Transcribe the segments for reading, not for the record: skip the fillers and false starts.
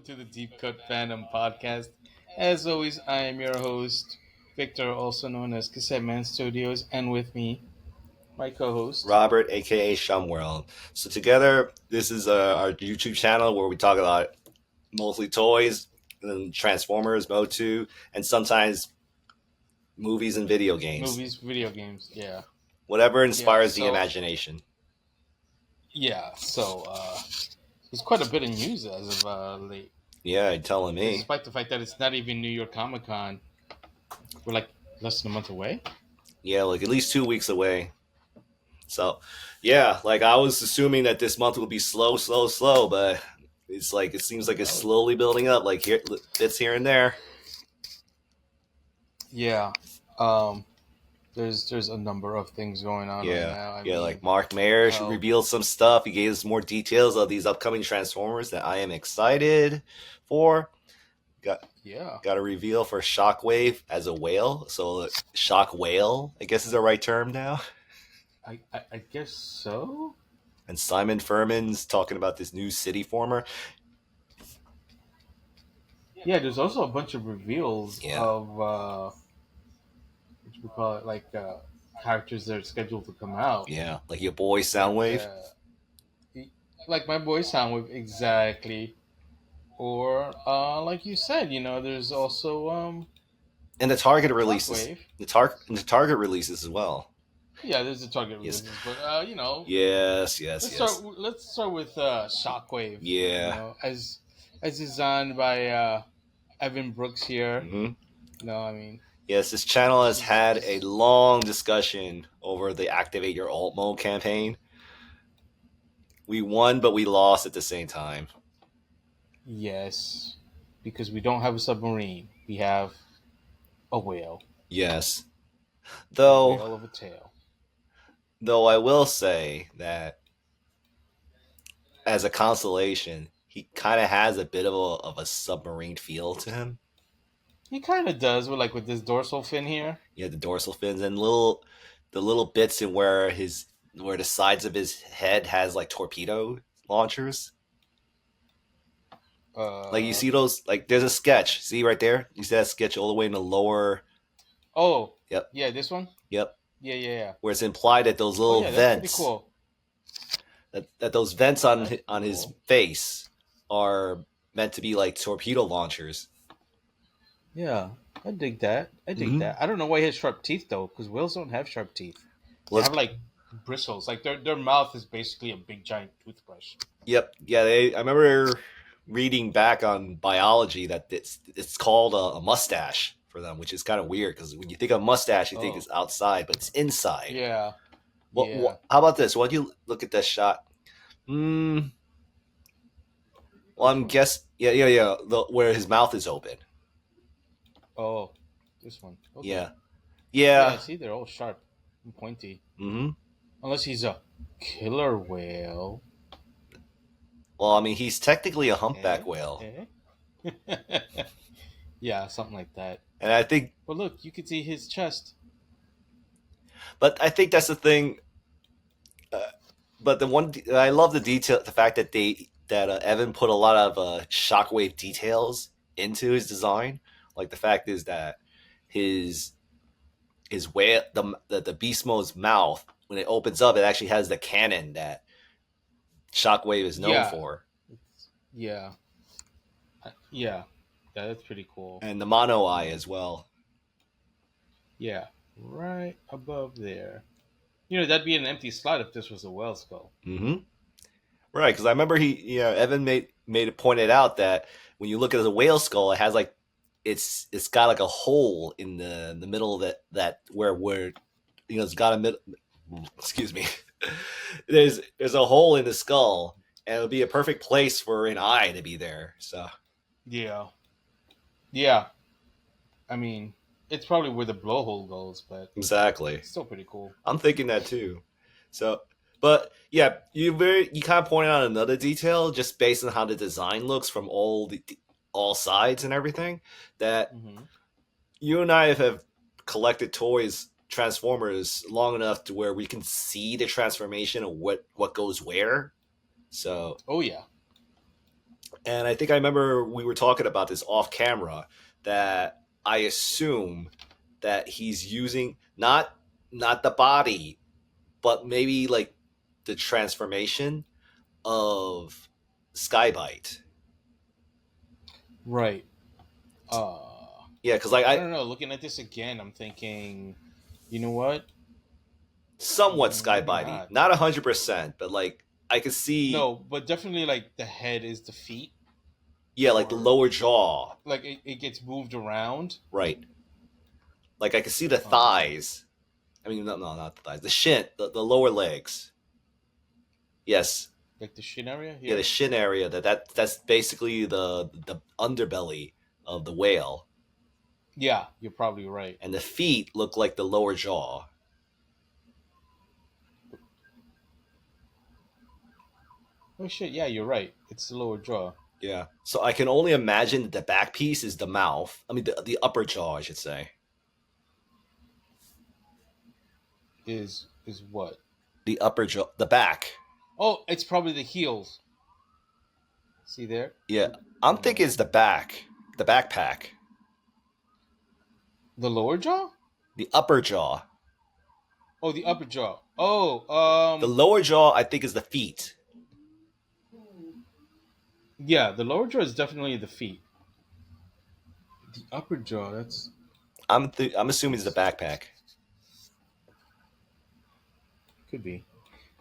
to the Deep Cut Fandom podcast. As always, I am your host, Victor, also known as Cassette Man Studios, and with me, my co-host. Robert, aka Shumworld. So together, this is our YouTube channel where we talk about mostly toys, and Transformers, Motu, and sometimes movies and video games. Movies, video games, yeah. Whatever inspires the so- imagination. So there's quite a bit of news as of late. Yeah, you're telling me. Despite the fact that it's not even New York Comic Con, we're like less than a month away. Yeah, like at least 2 weeks away. So, yeah, like I was assuming that this month would be slow, but it's like it seems like it's slowly building up, like bits here and there. Yeah. There's a number of things going on right now. I mean, like Mark Maher revealed some stuff. He gave us more details of these upcoming Transformers that I am excited for. Got a reveal for Shockwave as a whale. So Shock Whale, I guess is the right term now. I guess so. And Simon Furman's talking about this new city former. Yeah, there's also a bunch of reveals of what we call it, like characters that are scheduled to come out. Yeah, like your boy Soundwave. Like my boy Soundwave, exactly. Or like you said, there's also and the Target releases. The Target releases as well. Yeah, there's a Target releases, but Yes. Let's start with Shockwave. Yeah. As designed by Evan Brooks here. Mm-hmm. I mean. Yes, this channel has had a long discussion over the Activate Your Alt Mode campaign. We won, but we lost at the same time. Yes, because we don't have a submarine. We have a whale. Yes. A whale of a tail. Though I will say that as a constellation, he kind of has a bit of a submarine feel to him. He kind of does, with this dorsal fin here. Yeah, the dorsal fins and the little bits in where the sides of his head has like torpedo launchers. Like you see those, like there's a sketch. See right there? You see that sketch all the way in the lower. Oh. Yep. Yeah, this one. Yep. Yeah. Where it's implied that those little vents. That's pretty cool. That those vents on his face are meant to be like torpedo launchers. Yeah, I dig that. I don't know why he has sharp teeth though, because whales don't have sharp teeth. They have like bristles. Like their mouth is basically a big giant toothbrush. Yep. Yeah. I remember reading back on biology that it's called a mustache for them, which is kind of weird because when you think of mustache, you think it's outside, but it's inside. Yeah. Well, how about this? Why do you look at this shot? Well, I'm guessing. Yeah. Where his mouth is open. Oh, this one. Okay. Yeah. See, they're all sharp and pointy. Mm-hmm. Unless he's a killer whale. Well, I mean, he's technically a humpback whale. Yeah, something like that. And I think. But look, you can see his chest. But I think that's the thing. But I love the detail, the fact that Evan put a lot of Shockwave details into his design. Like the fact is that his whale, the beast mode's mouth, when it opens up, it actually has the cannon that Shockwave is known for. Yeah, that's pretty cool. And the mono eye as well. Yeah, right above there. That'd be an empty slot if this was a whale skull. Mm-hmm. Right, because I remember Evan pointed out that when you look at the whale skull, it has like it's got like a hole in the middle of that where it's got a middle. Excuse me. There's a hole in the skull, and it would be a perfect place for an eye to be there. So. Yeah. I mean, it's probably where the blowhole goes, but exactly, it's still pretty cool. I'm thinking that too. So, but yeah, you kind of pointed out another detail just based on how the design looks from all sides and everything, that you and I have collected toys, Transformers, long enough to where we can see the transformation of what goes where. So oh yeah, And I think I remember we were talking about this off camera, that I assume that he's using not the body, but maybe like the transformation of Skybite. Right. Yeah, because like I I don't know. Looking at this again, I'm thinking, you know what? somewhat Maybe Skybite, not. not 100%, but like I could see, No, but definitely like the head is the feet, yeah, like the or lower jaw, like it gets moved around. right? Like I could see the Um, thighs. I mean, no, not the thighs, the shin, the lower legs. Yes, like the shin area yeah, the here. shin area. That's basically the underbelly of the whale, Yeah, you're probably right. and the feet look like the lower jaw. Oh shit! Yeah, you're right. It's the lower jaw. Yeah. So I can only imagine that the back piece is the mouth. I mean, the upper jaw, I should say. Is what? The upper jaw, the back. Oh, it's probably the heels. See there? Yeah. I'm Hold thinking on. it's the back, the backpack, The lower jaw? the upper jaw. Oh, the upper jaw. Oh, The lower jaw, I think, is the feet. yeah, the lower jaw is definitely the feet. The upper jaw, that's I'm assuming it's the backpack. could be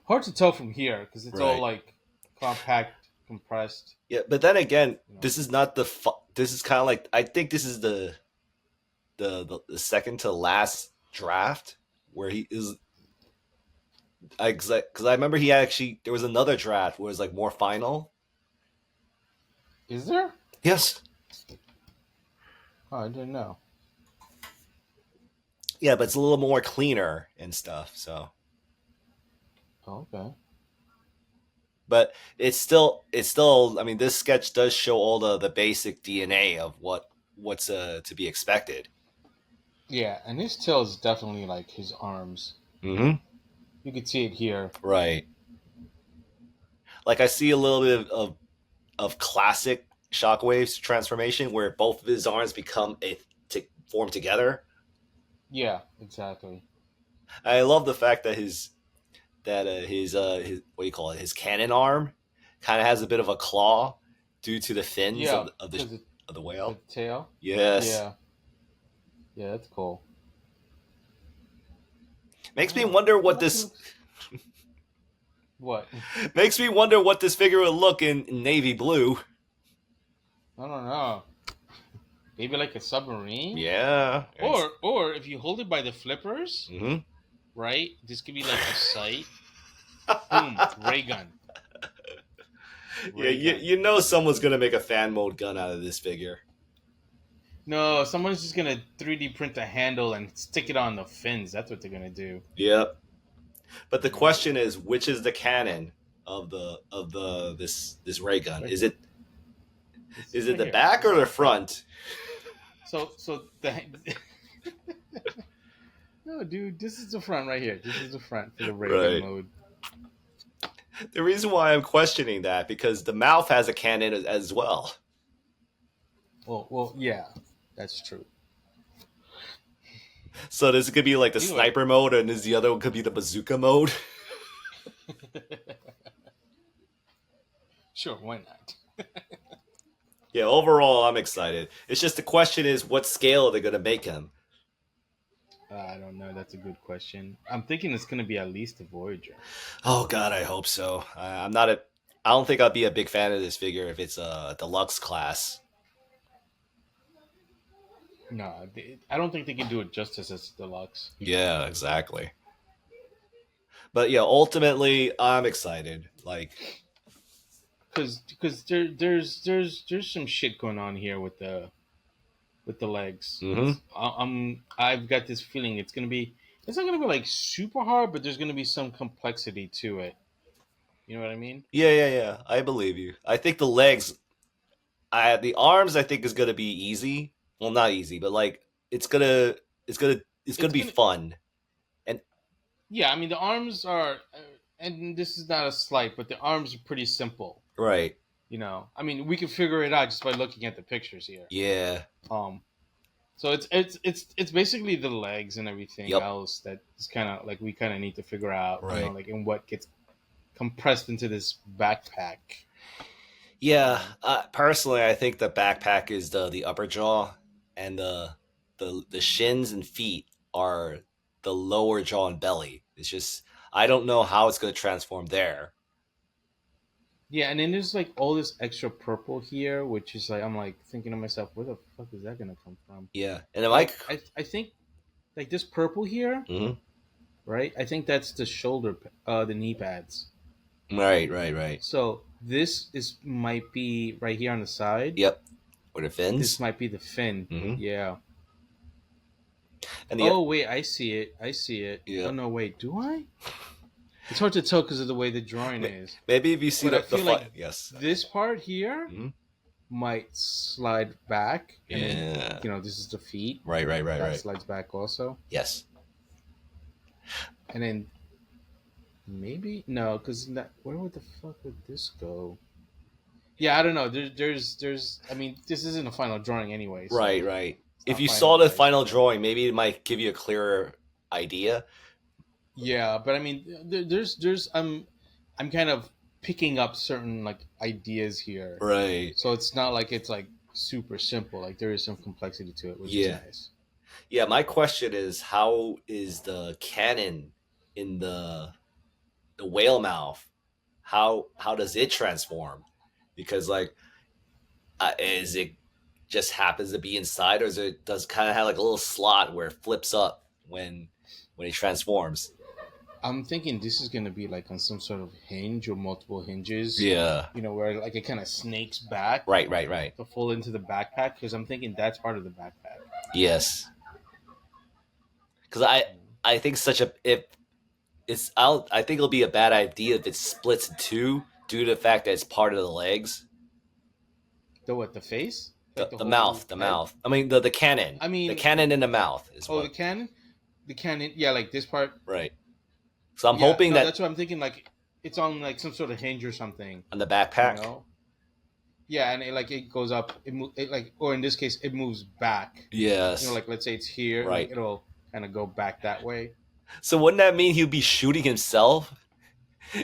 hard to tell from here because it's all Right. like compact, compressed. Yeah, but then again, You know. this is not the. This is kind of like, I think this is the second to last draft where he is. Because I remember he actually, there was another draft where it was like more final. Is there? Yes. Oh, I didn't know. Yeah, but it's a little more cleaner and stuff. So, Oh, okay. but it's still. I mean, this sketch does show all the basic DNA of what's to be expected. Yeah, and his tail is definitely like his arms. Mm-hmm. You could see it here. Right. Like I see a little bit of classic Shockwave's transformation where both of his arms become form together. Yeah, exactly. I love the fact that his what do you call it, his cannon arm kind of has a bit of a claw due to the fins Yeah, of because the the whale. tail. Yes, Yeah, yeah, that's cool. makes me wonder It what actually this looks. What? makes me wonder what this figure would look in navy blue. I don't know. Maybe like a submarine. Yeah. Or if you hold it by the flippers, Mm-hmm. right? This could be like the sight. Boom, ray gun. Yeah, Ray gun. you know someone's gonna make a fan mode gun out of this figure. No, someone's just gonna 3D print a handle and stick it on the fins. That's what they're gonna do. Yep. But the You know, question is, which is the cannon of this ray gun? right Is here. it It's right the here. back This or is the front? So the. No, dude, this is the front right here. This is the front for the ray gun Right. mode. The reason why I'm questioning that because the mouth has a cannon as well. Well, yeah, that's true. So this could be like the Anyway, sniper mode, and the other one could be the bazooka mode. sure, why not? Yeah, overall, I'm excited. It's just the question is, what scale are they going to make him? I don't know. That's a good question. I'm thinking it's gonna be at least a Voyager. Oh God, I hope so. I'm not a. I don't think I'd be a big fan of this figure if it's a deluxe class. No, I don't think they can do it justice as deluxe. Yeah, exactly. But yeah, ultimately, I'm excited. Like, Because there's some shit going on here with the legs. mm-hmm. I've got this feeling it's not gonna be like super hard, but there's gonna be some complexity to it. You know what I mean? Yeah. I believe you. I think the legs, the arms, I think is gonna be easy. Well, not easy, but like it's gonna It's be gonna fun. And Yeah, I mean the arms are, and this is not a slight, but the arms are pretty simple. right, I mean, we can figure it out just by looking at the pictures here. Yeah. So it's basically the legs and everything Yep. else that is kind of like we kind of need to figure out, Right. like in what gets compressed into this backpack. Yeah. Personally, I think the backpack is the upper jaw, and the shins and feet are the lower jaw and belly. It's just I don't know how it's going to transform there. Yeah, and then there's like all this extra purple here, which is like I'm like thinking to myself, where the fuck is that gonna come from? Yeah, and Like I think like this purple here, Mhm. right? I think that's the shoulder, the knee pads. Right. So this is might be right here on the side. Yep. Or the This fins. might be the fin. Mm-hmm. Yeah. And the Oh wait, I see it. I see it. yeah. Oh no, wait, do I? It's hard to tell because of the way the drawing is. Maybe if you see But I feel like yes. this part here Mhm. might slide back, and Yeah. then this is the feet. Right. That slides back also, Yes. and then maybe no, because where would the fuck would this go? Yeah, I don't know. There's. I mean, this isn't a final drawing anyway. So Right. it's If not you saw the finalized. final drawing, maybe it might give you a clearer idea. Yeah, but I mean, there's I'm kind of picking up certain like ideas here, Right. so it's not like it's like super simple. Like there is some complexity to it, which is Yeah. nice. Yeah. My question is, how is the cannon in the whale mouth? How does it transform? Because like, is it just happens to be inside, or does it kind of have like a little slot where it flips up when it transforms? I'm thinking this is gonna be like on some sort of hinge or multiple hinges. Yeah. Where like it kind of snakes back Right. to fall into the backpack because I'm thinking that's part of the backpack. Yes. Because I think such a if it's I think it'll be a bad idea if it splits in two due to the fact that it's part of the legs. The what? The face? Like The whole mouth, the head? mouth. I mean the cannon. I mean, the cannon in the mouth is oh, what. the cannon. The cannon. Yeah, like this part. Right. So I'm Yeah, hoping no, that that's what I'm thinking. Like it's on like some sort of hinge or something. on the You backpack. know? Yeah, and it goes up. It like, or in this case, it moves back. Yes. Like let's say it's here, Right. like it'll kind of go back that way. So wouldn't that mean he'll be shooting himself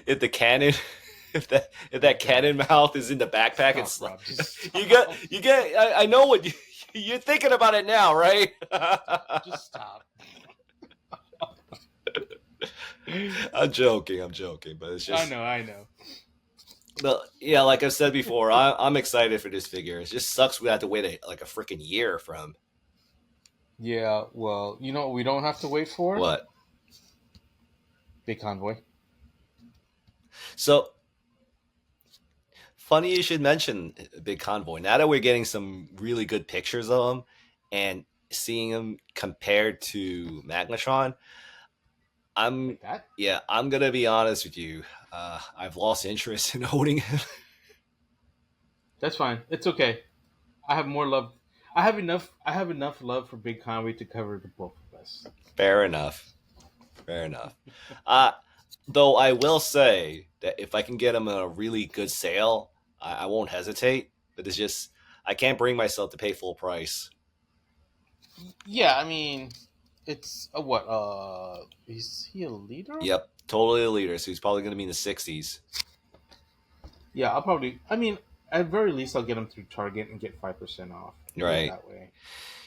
if the cannon, if that cannon mouth is in the backpack? It's Rob, like just you get. I know what you're thinking about it now, right? just stop. I'm joking, but it's just. I know. Yeah, like I've said before, I'm excited for this figure. It just sucks we have to wait like a freaking year for him. Yeah, well, you know what we don't have to wait for? What? Big Convoy. So, funny you should mention Big Convoy. Now that we're getting some really good pictures of him and seeing him compared to Magnetron, I'm gonna be honest with you. I've lost interest in owning him. That's fine. It's okay. I have more love. I have enough love for Big Convoy to cover the both of us. Fair enough. Though I will say that if I can get him a really good sale, I won't hesitate. But it's just I can't bring myself to pay full price. Yeah, I mean, it's a what? Is he a leader? Yep, totally a leader. So he's probably going to be in the 60s. Yeah, I'll probably. I mean, at very least, I'll get him through Target and get 5% off. Right. That way.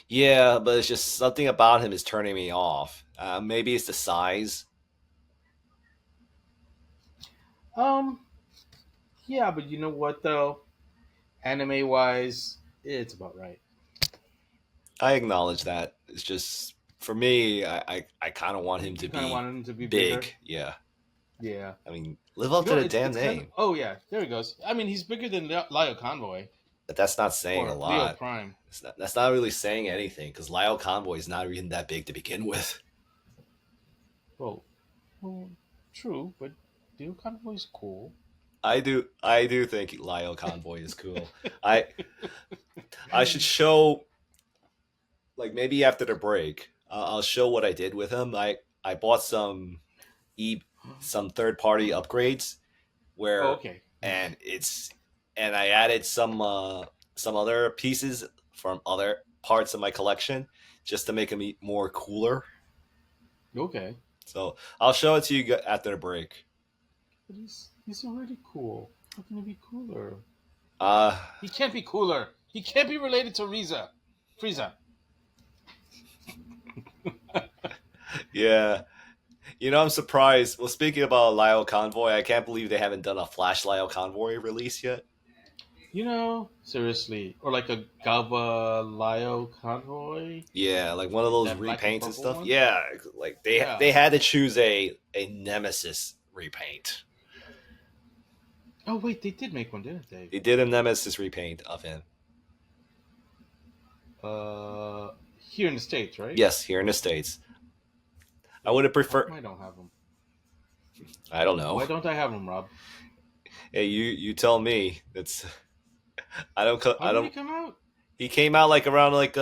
Yeah, but it's just something about him is turning me off. Maybe it's the size. Yeah, but you know what though? Anime wise, it's about right. I acknowledge that. It's just for me, I kind of want him to be Want him to be big. bigger. Yeah. Yeah. I mean, live up to the damn name. Kind of, oh yeah, there he goes. I mean, he's bigger than Lyle Convoy. But that's not saying a lot. Leo Prime. That's not really saying anything because Lyle Convoy is not even that big to begin with. Well, true, but Leo Convoy's cool. I do think Lyle Convoy is cool. I should show, like maybe after the break, I'll show what I did with him. I bought some third party upgrades where okay. And it's and I added some other pieces from other parts of my collection just to make them more cooler. Okay. So I'll show it to you after the break. But he's already cool. How can he be cooler? Uh He can't be cooler. He can't be related to Frieza. yeah. You know, I'm surprised. Well, speaking about Lyle Convoy, I can't believe they haven't done a Flash Lyle Convoy release yet. You know, seriously, or like a Gavalio Convoy, Yeah, like one of those that black and repaints and purple stuff. one. Yeah, like Yeah. they had to choose a Nemesis repaint. Oh wait, they did make one, didn't they? They did a Nemesis repaint of him. Uh, Here in the States, right? Yes, here in the States. I would have How preferred. come I don't have them? I don't know. Why don't I have them, Rob? Hey, you tell me. It's I don't. How I did he don't. come out? He came out like around like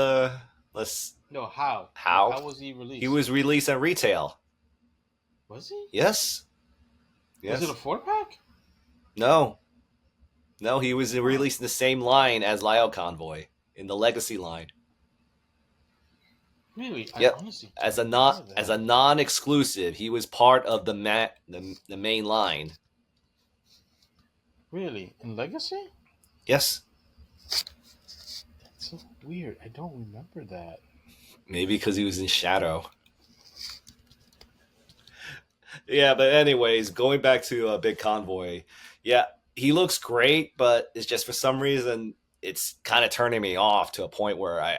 let's No, how? Like, how how was he he released? was released on retail. Was he? Yes. Was it Yes. a 4-pack? No. No, he was Huh. released in the same line as Lyle Convoy in the Legacy line. Really? I Yep. honestly As don't remember as that. a non-exclusive, he was part of the the main line. Really? In Legacy? Yes. That's so weird. I don't remember that. Maybe because he was in Shadow. Yeah, but anyways, going back to Big Convoy. Yeah, he looks great, but it's just for some reason it's kind of turning me off to a point where I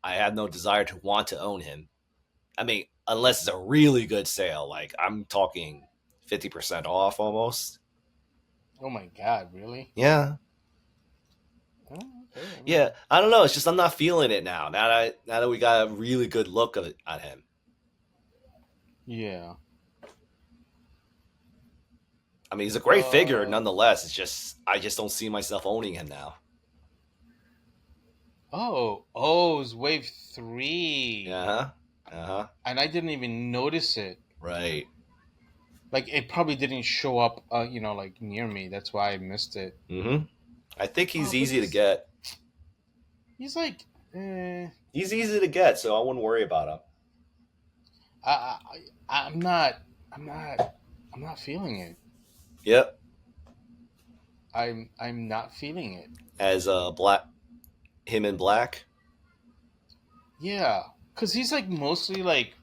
have no desire to want to own him. I mean, unless it's a really good sale, like I'm talking 50% off almost. Oh my god, really? Yeah. Oh, okay. I Yeah, mean, I don't know. It's just I'm not feeling it now. Now that we got a really good look of it on him. yeah. I mean, he's a great figure Uh nonetheless. It's just I just don't see myself owning him now. oh, it's Wave 3. Uh huh. Uh huh. And I didn't even notice it. Right. Like it probably didn't show up like near me. That's why I missed it. Mm-hmm. I think Oh, he's but easy to get. he's like eh, He's easy to get, so I wouldn't worry about him. I, I'm not I'm not I'm not feeling it. Yep. I'm not feeling it. As black, him in black. Yeah, cuz he's like mostly like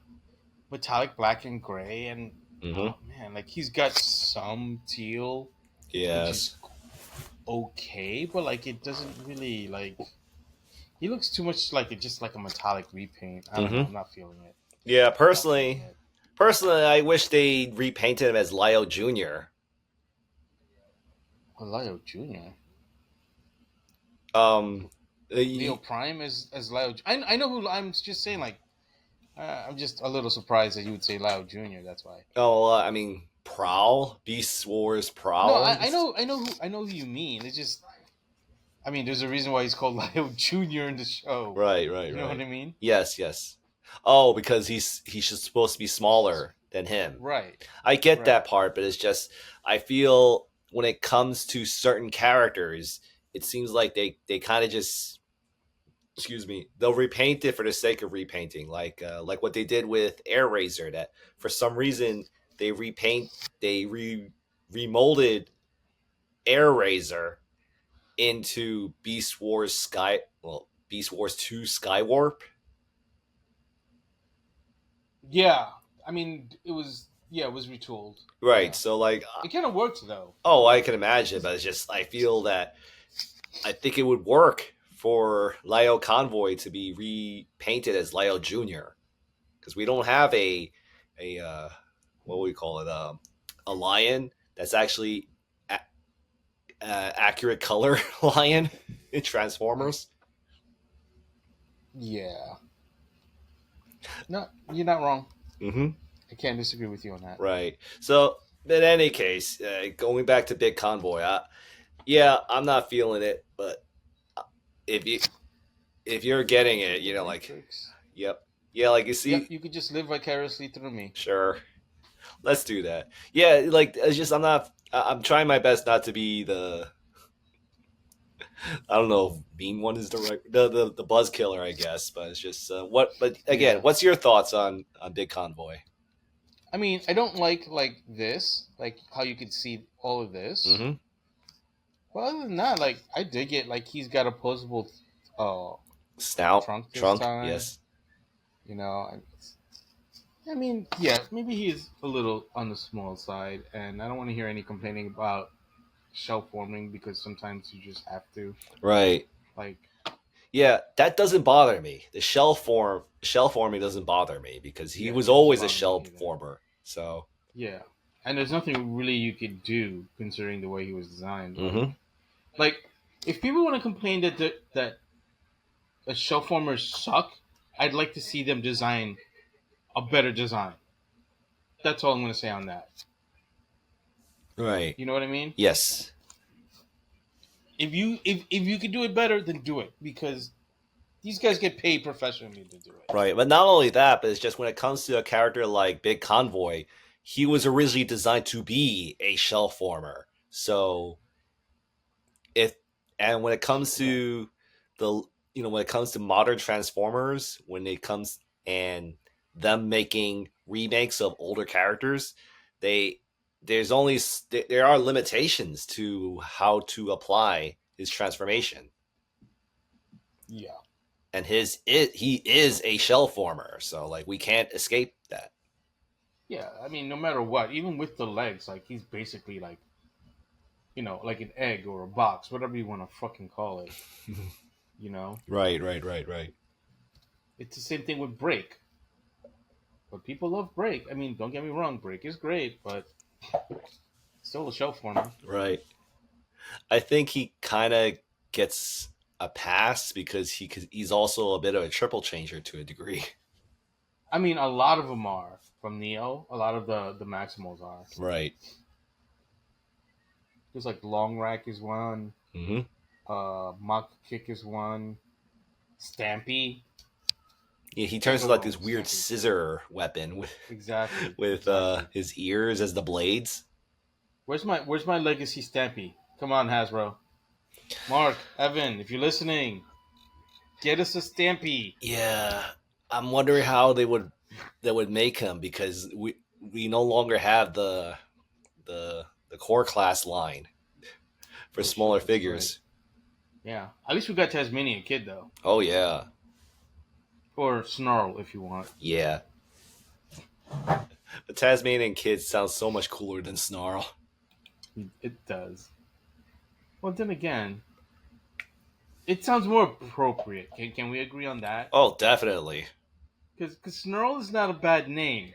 metallic black and gray, and Mm-hmm. oh man, like he's got some teal, which is Yes. okay, but like it doesn't really like he looks too much like it just like a metallic repaint. I don't know, Mm-hmm. I'm not feeling it. Yeah. Not feeling it. Personally, I wish they repainted him as Lyle Jr. Well, Leo Jr. Um. Leo Prime as Leo. I know who. I'm just saying, like, I'm just a little surprised that you would say Leo Jr. That's why. Oh, I mean, Prowl, Beast Wars No, Prowl. I know who you mean. It's just, I mean, there's a reason why he's called Leo Jr. in the show. Right, right, You know what right. I mean? Yes, yes. Oh, because he's just supposed to be smaller than him. Right, I get right. that part, but it's just I feel when it comes to certain characters, it seems like they kind of just excuse me, they'll repaint it for the sake of repainting, like what they did with Air Razor. That for some reason they repaint they remolded Air Razor into Beast Wars 2 Skywarp. Yeah, I mean, it was retooled. Right. Yeah, So like it kind of worked though. oh, I can imagine, but it's just I feel that I think it would work for Lyle Convoy to be repainted as Lyle Jr. because we don't have a what would we call it a lion that's actually accurate color lion in Transformers. Yeah. No, you're not wrong. Mm-hmm. I can't disagree with you on that. Right. So in any case, going back to Big Convoy, yeah, I'm not feeling it, but if you if you're getting it, you know, like, Matrix. yep, yeah, like you Yep, see, you could just live vicariously through me. sure, let's do that. Yeah, like it's just I'm not. I'm trying my best not to be I don't know if mean one is the right the buzz killer, I guess, but it's just what. But again, Yeah. what's your thoughts on Big Convoy? I mean, I don't like this, like how you could see all of this. Mm-hmm. But other than that, like I dig it. Like he's got a posable uh Snout, trunk this trunk, time. yes, You know, I mean, yeah, maybe he's a little on the small side, and I don't want to hear any complaining about shell forming because sometimes you just have to. right. Like, Yeah, that doesn't bother me. The shell forming doesn't bother me because he yeah, was it doesn't always a bother me shell either. former. So, Yeah, and there's nothing really you could do considering the way he was designed. mm-hmm. Like if people want to complain that the shell formers suck, I'd like to see them design a better design. That's all I'm going to say on that. Right. You know what I mean? Yes. If you could do it better, then do it because these guys get paid professionally to do it. Right. But not only that, but it's just when it comes to a character like Big Convoy, he was originally designed to be a shell former. So if and when it comes Right. to the when it comes to modern Transformers, when it comes and them making remakes of older characters, they there's only there are limitations to how to apply his transformation. Yeah. And he is a shell former, so like we can't escape that. Yeah. I mean, no matter what, even with the legs, like he's basically like like an egg or a box, whatever you want to fucking call it. You know, Right, right, right, right, it's the same thing with Break. But people love Break. I mean, don't get me wrong, Break is great, but still a shell former. right. I think he kind of gets a pass because he's also a bit of a triple changer to a degree. I mean, a lot of them are from Neo. A lot of the Maximals are. Right. Just like Long Rack is one. Mm-hmm. Mock Kick is one. Stampy. Yeah, he Can't turns go into like wrong this with weird Stampy. scissor weapon with Exactly. with Exactly. his ears as the blades. Where's my legacy Stampy? Come on, Hasbro. Mark, Evan, if you're listening, get us a Stampy. Yeah, I'm wondering how they would make him because we no longer have the core class line for Oh shit, smaller that's right. figures. Yeah. At least we got Tasmanian Kid though. Oh yeah, Or Snarl if you want. yeah. The Tasmanian Kid sounds so much cooler than Snarl. It does. Well then again, it sounds more appropriate. Can we agree on that? Oh, definitely. Because Snarl is not a bad name.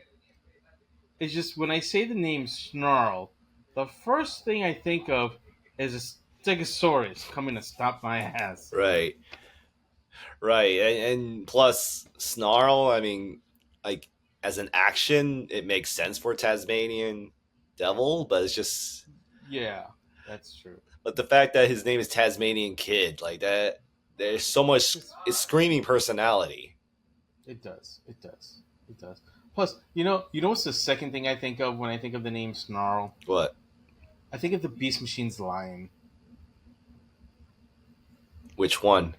It's just when I say the name Snarl, the first thing I think of is a Stegosaurus coming to stop my ass. Right, right, and plus Snarl. I mean, like as an action, it makes sense for Tasmanian Devil, but it's just Yeah, that's true. but the fact that his name is Tasmanian Kid, like that, there's so much. Just It's screaming personality. it does. It does. It does. Plus, you know what's the second thing I think of when I think of the name Snarl? What? I think of the Beast Machine's lion. Which one?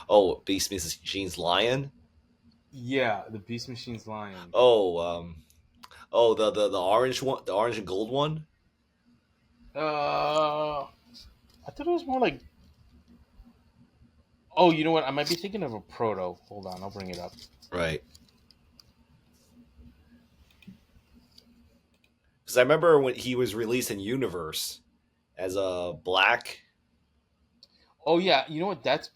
Oh, Beast Machine's Lion. Yeah, the Beast Machine's lion. Oh, the orange one, the orange and gold one. I thought it was more like. Oh, you know what? I might be thinking of a proto. Hold on, I'll bring it up. Right. Because I remember when he was released in Universe as a black. Oh yeah, you know what? That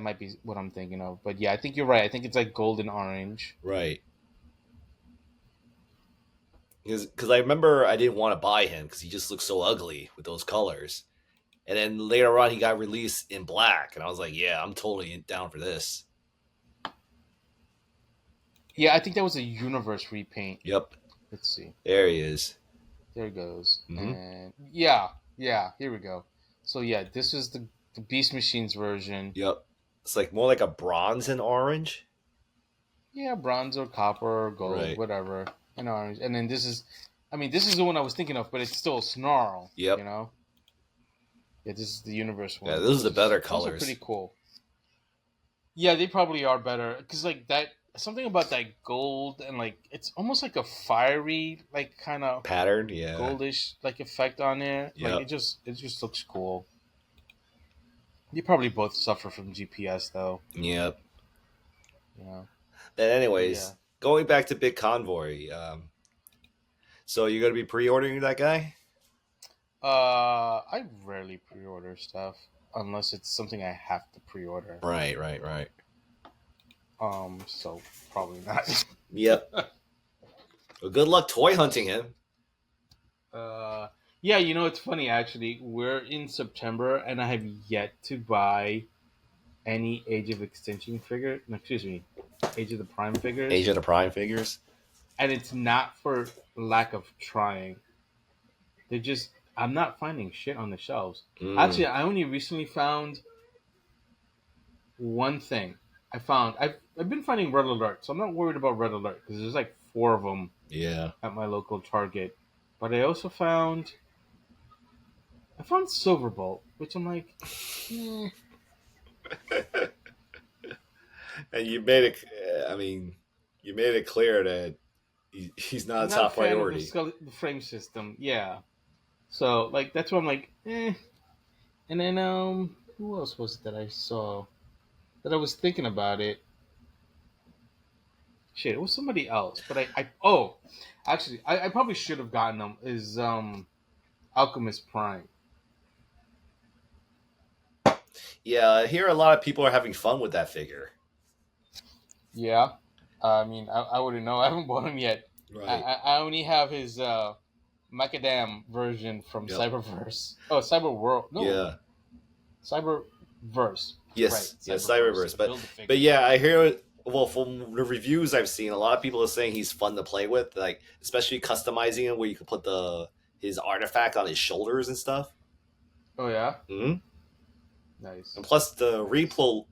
might be what I'm thinking of. But yeah, I think you're right. I think it's like golden orange. Right. Because I remember I didn't want to buy him because he just looked so ugly with those colors. And then later on, he got released in black, and I was like, "Yeah, I'm totally down for this." Yeah, I think that was a universe repaint. Yep, Let's see. there he is. There it goes. Mm-hmm. And yeah, here we go. So yeah, this is the Beast Machines version. Yep, it's like more like a bronze and orange. Yeah, bronze or copper or gold, Right. whatever, and orange. And then this is the one I was thinking of, but it's still Snarl. Yep. You know. Yeah, this is the universe one. Yeah, those are the better Those are colors. pretty cool. Yeah, they probably are better because like that something about that gold and like it's almost like a fiery like kind of Pattern, yeah. goldish like effect on it. Like Yep. it just looks cool. You probably both suffer from GPS though. Yep. Yeah. Then, But anyways, yeah. going back to Big Convoy. So you're gonna be pre-ordering that guy? I rarely pre-order stuff unless it's something I have to pre-order. Right, right, right. So probably not. Yep. Well, good luck toy hunting him. Yeah, you know it's funny actually. We're in September and I have yet to buy any Age of Extinction figure. No, excuse me, Age of the Prime figures. Age of the Prime figures. And it's not for lack of trying. They're just I'm not finding shit on the shelves. Actually, I only recently found one thing. I've been finding Red Alert, so I'm not worried about Red Alert because there's like 4 of them Yeah. at my local Target. But I also found Silverbolt, which I'm like, And you made it. I mean, you made it clear that he's not I'm a not a top fan priority. of the frame system. Yeah, so like that's why I'm like, eh. And then who else was it that I saw that I was thinking about it? Shit, it was somebody else. But actually, I probably should have gotten them. Is Alchemist Prime? Yeah, I hear a lot of people are having fun with that figure. Yeah, I mean, I wouldn't know. I haven't bought him yet. Right. I only have his Macadam version from Yep. Cyberverse. Oh, Cyberworld. No, Yeah. Cyberverse. Yes. Right, Yes. Cyberverse. Build the figure. But yeah, I hear. Well, from the reviews I've seen, a lot of people are saying he's fun to play with, like especially customizing him, where you can put his artifact on his shoulders and stuff. Oh yeah. Mm-hmm. Nice. And plus the Replo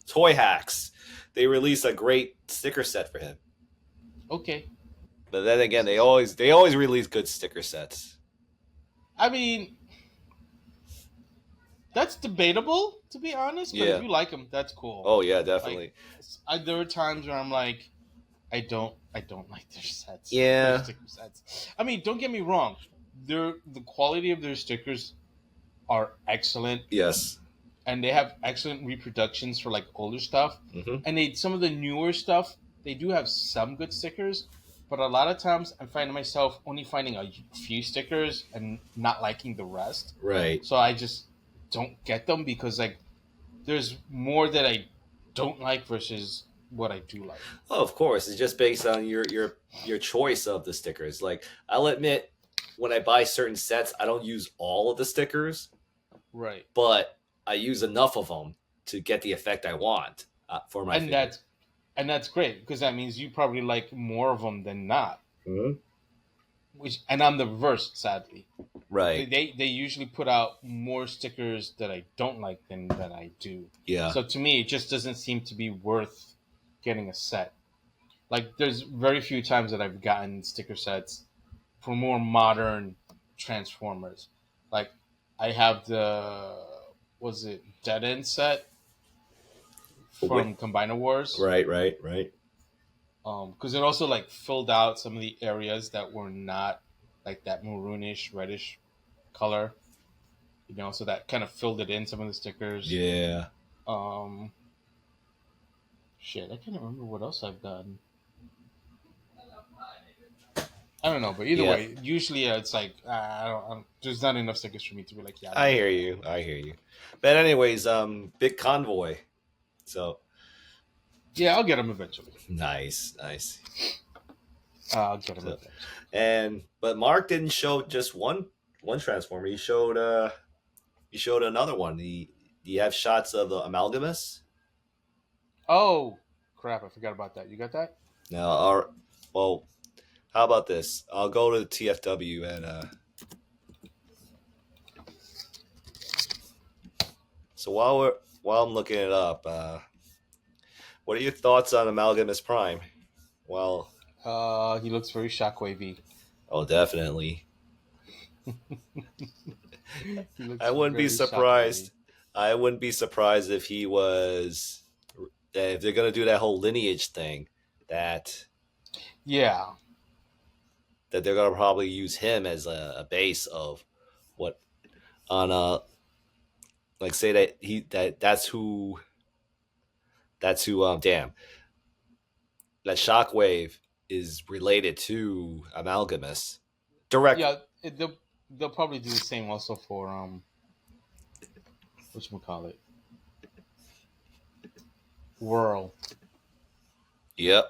Toy Hacks, they released a great sticker set for him. Okay. But then again, they always release good sticker sets. I mean, that's debatable, to be honest. But if you like them, that's cool. Oh yeah, definitely. Like, there are times where I'm like, I don't like their sets. Yeah. Their sticker sets. I mean, don't get me wrong. The quality of their stickers are excellent. Yes. And they have excellent reproductions for like older stuff. Mm-hmm. And some of the newer stuff, they do have some good stickers. But a lot of times I'm finding myself only finding a few stickers and not liking the rest. Right. So I just don't get them because like there's more that I don't like versus what I do like. Oh, of course. It's just based on your choice of the stickers. Like, I'll admit, when I buy certain sets, I don't use all of the stickers. Right. But I use enough of them to get the effect I want for my figure. And that's great because that means you probably like more of them than not. Mm-hmm. And I'm the reverse, sadly. Right. They usually put out more stickers that I don't like than that I do. Yeah. So to me, it just doesn't seem to be worth getting a set. Like there's very few times that I've gotten sticker sets for more modern Transformers. Like I have was it Dead End set from Combiner Wars? Right. Because it also like filled out some of the areas that were not like that maroonish, reddish color. You know, so that kind of filled it in some of the stickers. Yeah. Shit, I can't remember what else I've done. I don't know, but either way, usually it's like there's not enough stickers for me to be like, yeah. I hear you. But anyways, Big Convoy. So. Yeah, I'll get them eventually. Nice. I'll get them eventually. But Mark didn't show just one Transformer. He showed another one. Do you have shots of the Amalgamous? Oh crap! I forgot about that. You got that? No. Well, how about this? I'll go to the TFW and. So while I'm looking it up, what are your thoughts on Amalgamous Prime? Well, he looks very Shockwavy. Oh, definitely. He looks I wouldn't be very surprised. shockwavy. I wouldn't be surprised if he was, if they're gonna do that whole lineage thing, that Yeah, that they're gonna probably use him as a base of what on a like say that that's who damn that Shockwave is related to Amalgamous directly. yeah. They'll probably do the same also for whatchamacallit, Whirl. Yep.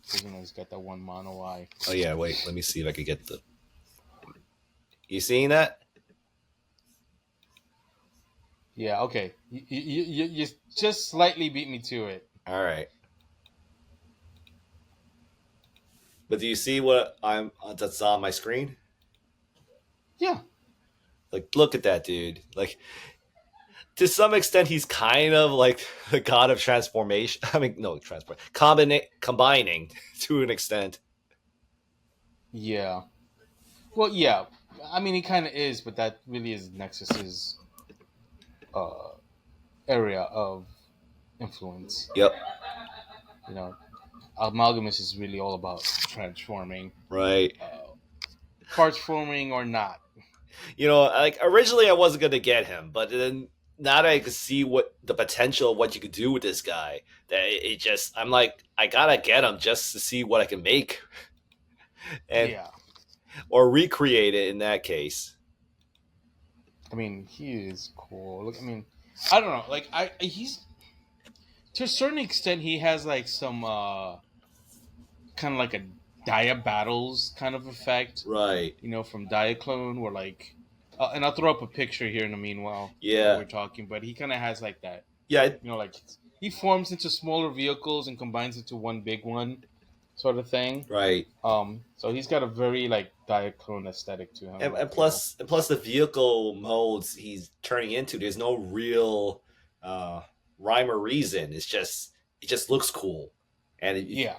Because he's got that one mono eye. Oh yeah. Wait. Let me see if I can get the. You seeing that? Yeah, okay. You just slightly beat me to it. All right. But do you see what I'm that's on my screen? Yeah, Like, look at that dude. Like, to some extent, he's kind of like the god of transformation. I mean, no, combining to an extent. yeah. Well, yeah. I mean, he kind of is, but that really is Nexus's uh, area of influence. Yep. You know, Amalgamous is really all about transforming, Right. parts forming or not. You know, like originally I wasn't gonna get him, but then now that I could see what the potential of what you could do with this guy, that it just I'm like I gotta get him just to see what I can make and Yeah. or recreate it in that case. I mean, he is cool. Look, I mean, I don't know. Like, he's to a certain extent, he has like some kind of like a Dia battles kind of effect, Right. from Diaclone, where like, and I'll throw up a picture here in the meanwhile while Yeah. we're talking. But he kind of has like that, Yeah. like he forms into smaller vehicles and combines into one big one, sort of thing. Right. So he's got a very like Diaclone aesthetic to him. I And feel. plus the vehicle modes he's turning into, there's no real rhyme or reason. It just looks cool, and Yeah.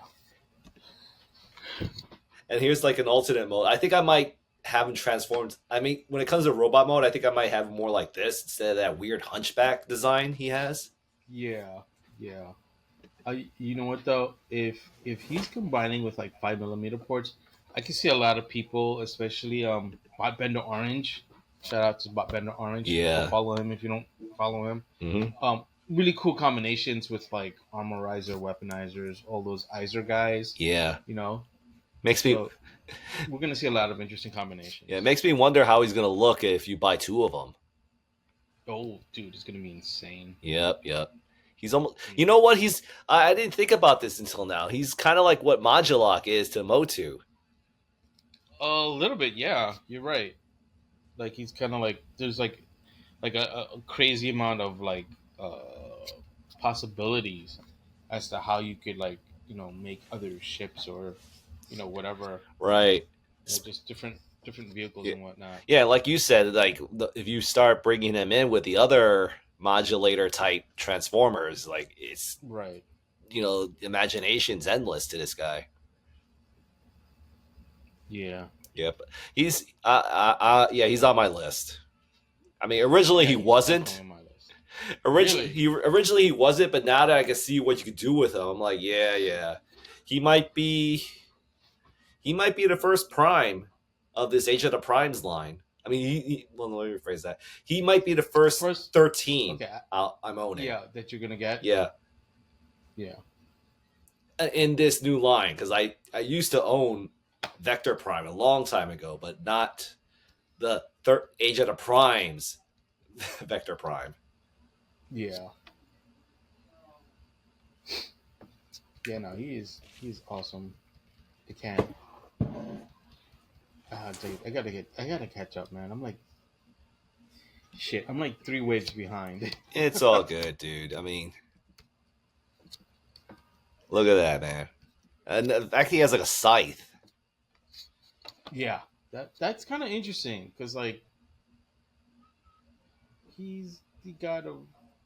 and here's like an alternate mode. I think I might have him transformed. I mean, when it comes to robot mode, I think I might have him more like this instead of that weird hunchback design he has. Yeah. Yeah. You know what though? If he's combining with like 5 millimeter ports, I can see a lot of people, especially Botbender Orange. Shout out to Botbender Orange. Go Yeah. follow him if you don't follow him. Mm-hmm. Really cool combinations with like armorizer, weaponizers, all those Izer guys. Yeah. You know, Makes me so we're gonna see a lot of interesting yeah. It combinations. makes me wonder how he's gonna look if you buy two of them. Oh, dude, it's gonna be insane. Yep. Yep. He's almost. You Yeah. know what? He's. I didn't think about this until now. He's kind of like what Modulok is to Motu. A little bit, yeah. You're right. Like he's kind of like there's like a crazy amount of like possibilities as to how you could like make other ships or whatever, Right. just different vehicles Yeah. and whatnot. Yeah, like you said, like if you start bringing him in with the other modulator type transformers, like it's Right. imagination's endless to this guy. Yeah. Yep, he's yeah, he's on my list. I mean, originally Yeah. he He's definitely wasn't. on my list. Originally Really? he wasn't, but now that I can see what you could do with him, I'm like, yeah, yeah, he might be he might be the first prime of this Age of the Primes line. I mean, well, let me rephrase that. He might be the first First. 13 Okay. I'm owning. Yeah, that you're gonna get. Yeah, Yeah. in this new line because I used to own Vector Prime a long time ago, but not the Age of the Primes Vector Prime. Yeah. Yeah. No, he's awesome. I can't. Dude, I gotta catch up, man. I'm like shit. I'm like 3 waves behind. It's all good, dude. I mean, look at that, man. And the fact he has like a scythe. Yeah, that's kind of interesting because like he's the god of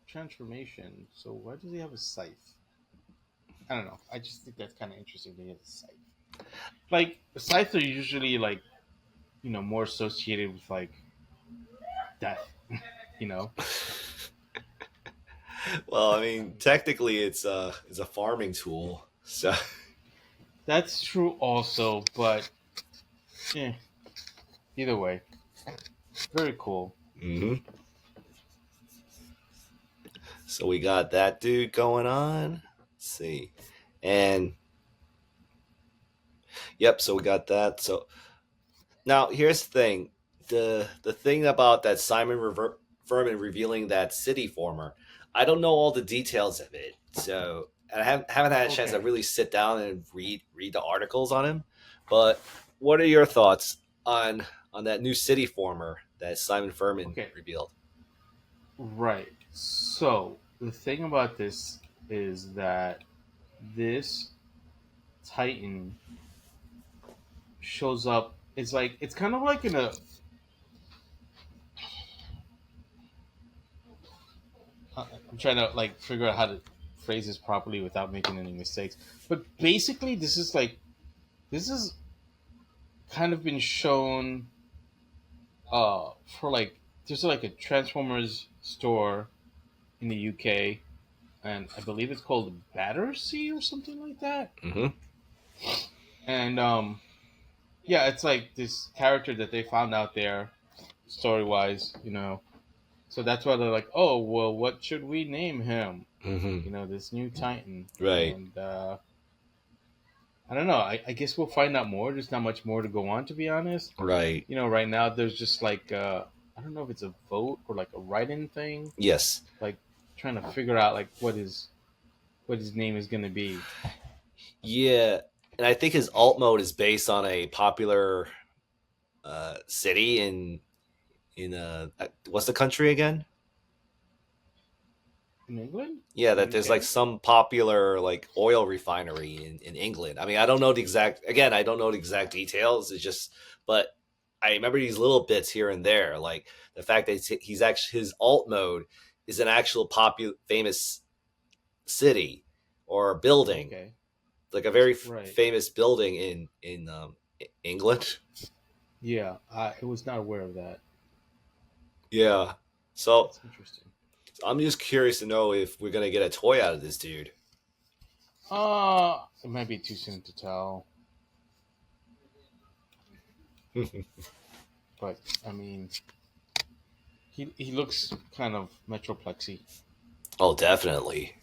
transformation. So why does he have a scythe? I don't know. I just think that's kind of interesting that he has a scythe. Like scythes are usually like more associated with like death. You know. Well, I mean, technically, it's a farming tool. So, That's true also, but eh, either way, very cool. hmm so we got that dude going on. Let's see, and yep. So we got that. So now here's the thing: the thing about that Furman revealing that city former. I don't know all the details of it, so and I haven't had a chance to Okay. really sit down and read the articles on him. But what are your thoughts on that new city former that Simon Furman Okay. revealed? Right. So the thing about this is that this Titan shows up. It's like it's kind of like in a. I'm trying to like figure out how to phrase this properly without making any mistakes. But basically, this is kind of been shown for like there's like a Transformers store in the UK, and I believe it's called Battersea or something like that. Mm-hmm. And yeah, it's like this character that they found out there, story wise, you know. So that's why they're like, oh well, what should we name him? Mm-hmm. You know, this new Titan, Right. and I don't know. I guess we'll find out more. There's not much more to go on, to be honest. Right. You know, right now there's just like I don't know if it's a vote or like a write-in thing, Yes. like trying to figure out like what his name is gonna be. Yeah. And I think his alt mode is based on a popular city in what's the country again? In England, Yeah, the that there's like UK. some popular like oil refinery in England. I mean, I don't know the exact again, I don't know the exact details. It's just but I remember these little bits here and there, like the fact that he's actually his alt mode is an actual popular famous city or building, Okay, like a very right. famous building in England. Yeah, I was not aware of that. Yeah. So That's interesting. I'm just curious to know if we're gonna get a toy out of this dude. It might be too soon to tell, but I mean, he looks kind of metroplexy. Oh, definitely.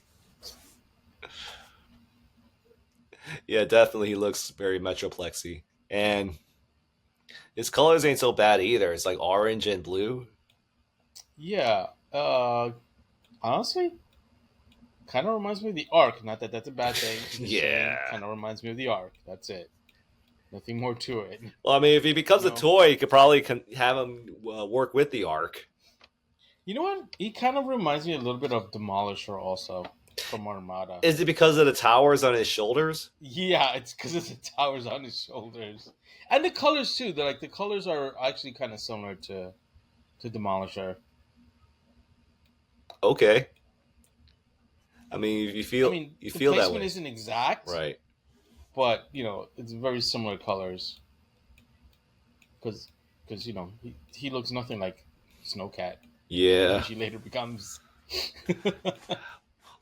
Yeah, definitely. He looks very metroplexy, and his colors ain't so bad either. It's like orange and blue. Yeah. Honestly, kind of reminds me of the Ark. Not that that's a bad thing. I'm just saying, Yeah. kind of reminds me of the Ark. That's it. Nothing more to it. Well, I mean, if he You becomes a know. toy, you could probably have him work with the Ark. You know what? He kind of reminds me a little bit of Demolisher, also from Armada. Is it because of the towers on his shoulders? Yeah, it's because of the towers on his shoulders and the colors too. They're like the colors are actually kind of similar to Demolisher. Okay. I mean, I mean, you the feel that placement way, isn't exact, right? but you know, it's very similar colors because you know he looks nothing like Snowcat, Yeah. which he later becomes.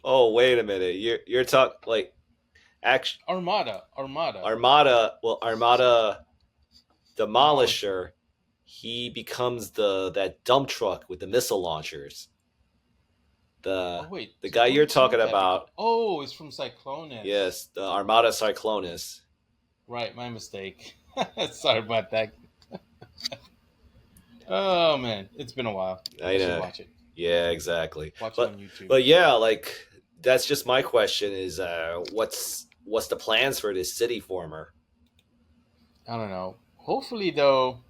Oh, wait a minute. You're talking like action Armada, Armada. Well, Armada Demolisher. Demolisher. He becomes that dump truck with the missile launchers. Oh The wait, the so guy what you're did talking Snowcat become? about, Oh, it's from Cyclonus. yes, the Armada Cyclonus. Right, my mistake. Sorry about that. Oh man, it's been a while. I I should know. watch it. Yeah, exactly. Watch it But on YouTube. but yeah, like that's just my question is what's the plans for this city former? I don't know. Hopefully, though,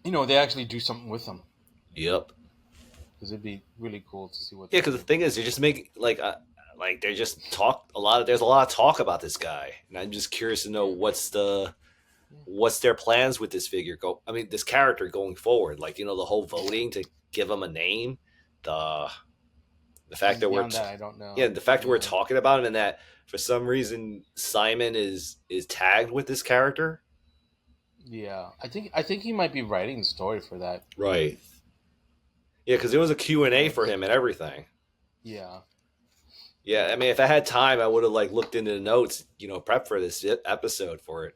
you know they actually do something with them Yep. because it'd be really cool to see what Yeah, they because the do. thing is, they're just making like they're just talk a lot of. There's a lot of talk about this guy, and I'm just curious to know Yeah, yeah. what's their plans with this figure go. I mean, this character going forward. Like the whole voting to give him a name, the the fact that Beyond that, I don't yeah know. the fact that we're Yeah, talking about him and that for some reason Simon is tagged with this character. Yeah, I think he might be writing the story for that. Right. Yeah, because there was a Q&A Yeah, for him and everything. yeah, Yeah, I mean, if I had time, I would have like looked into the notes, prep for this episode for it.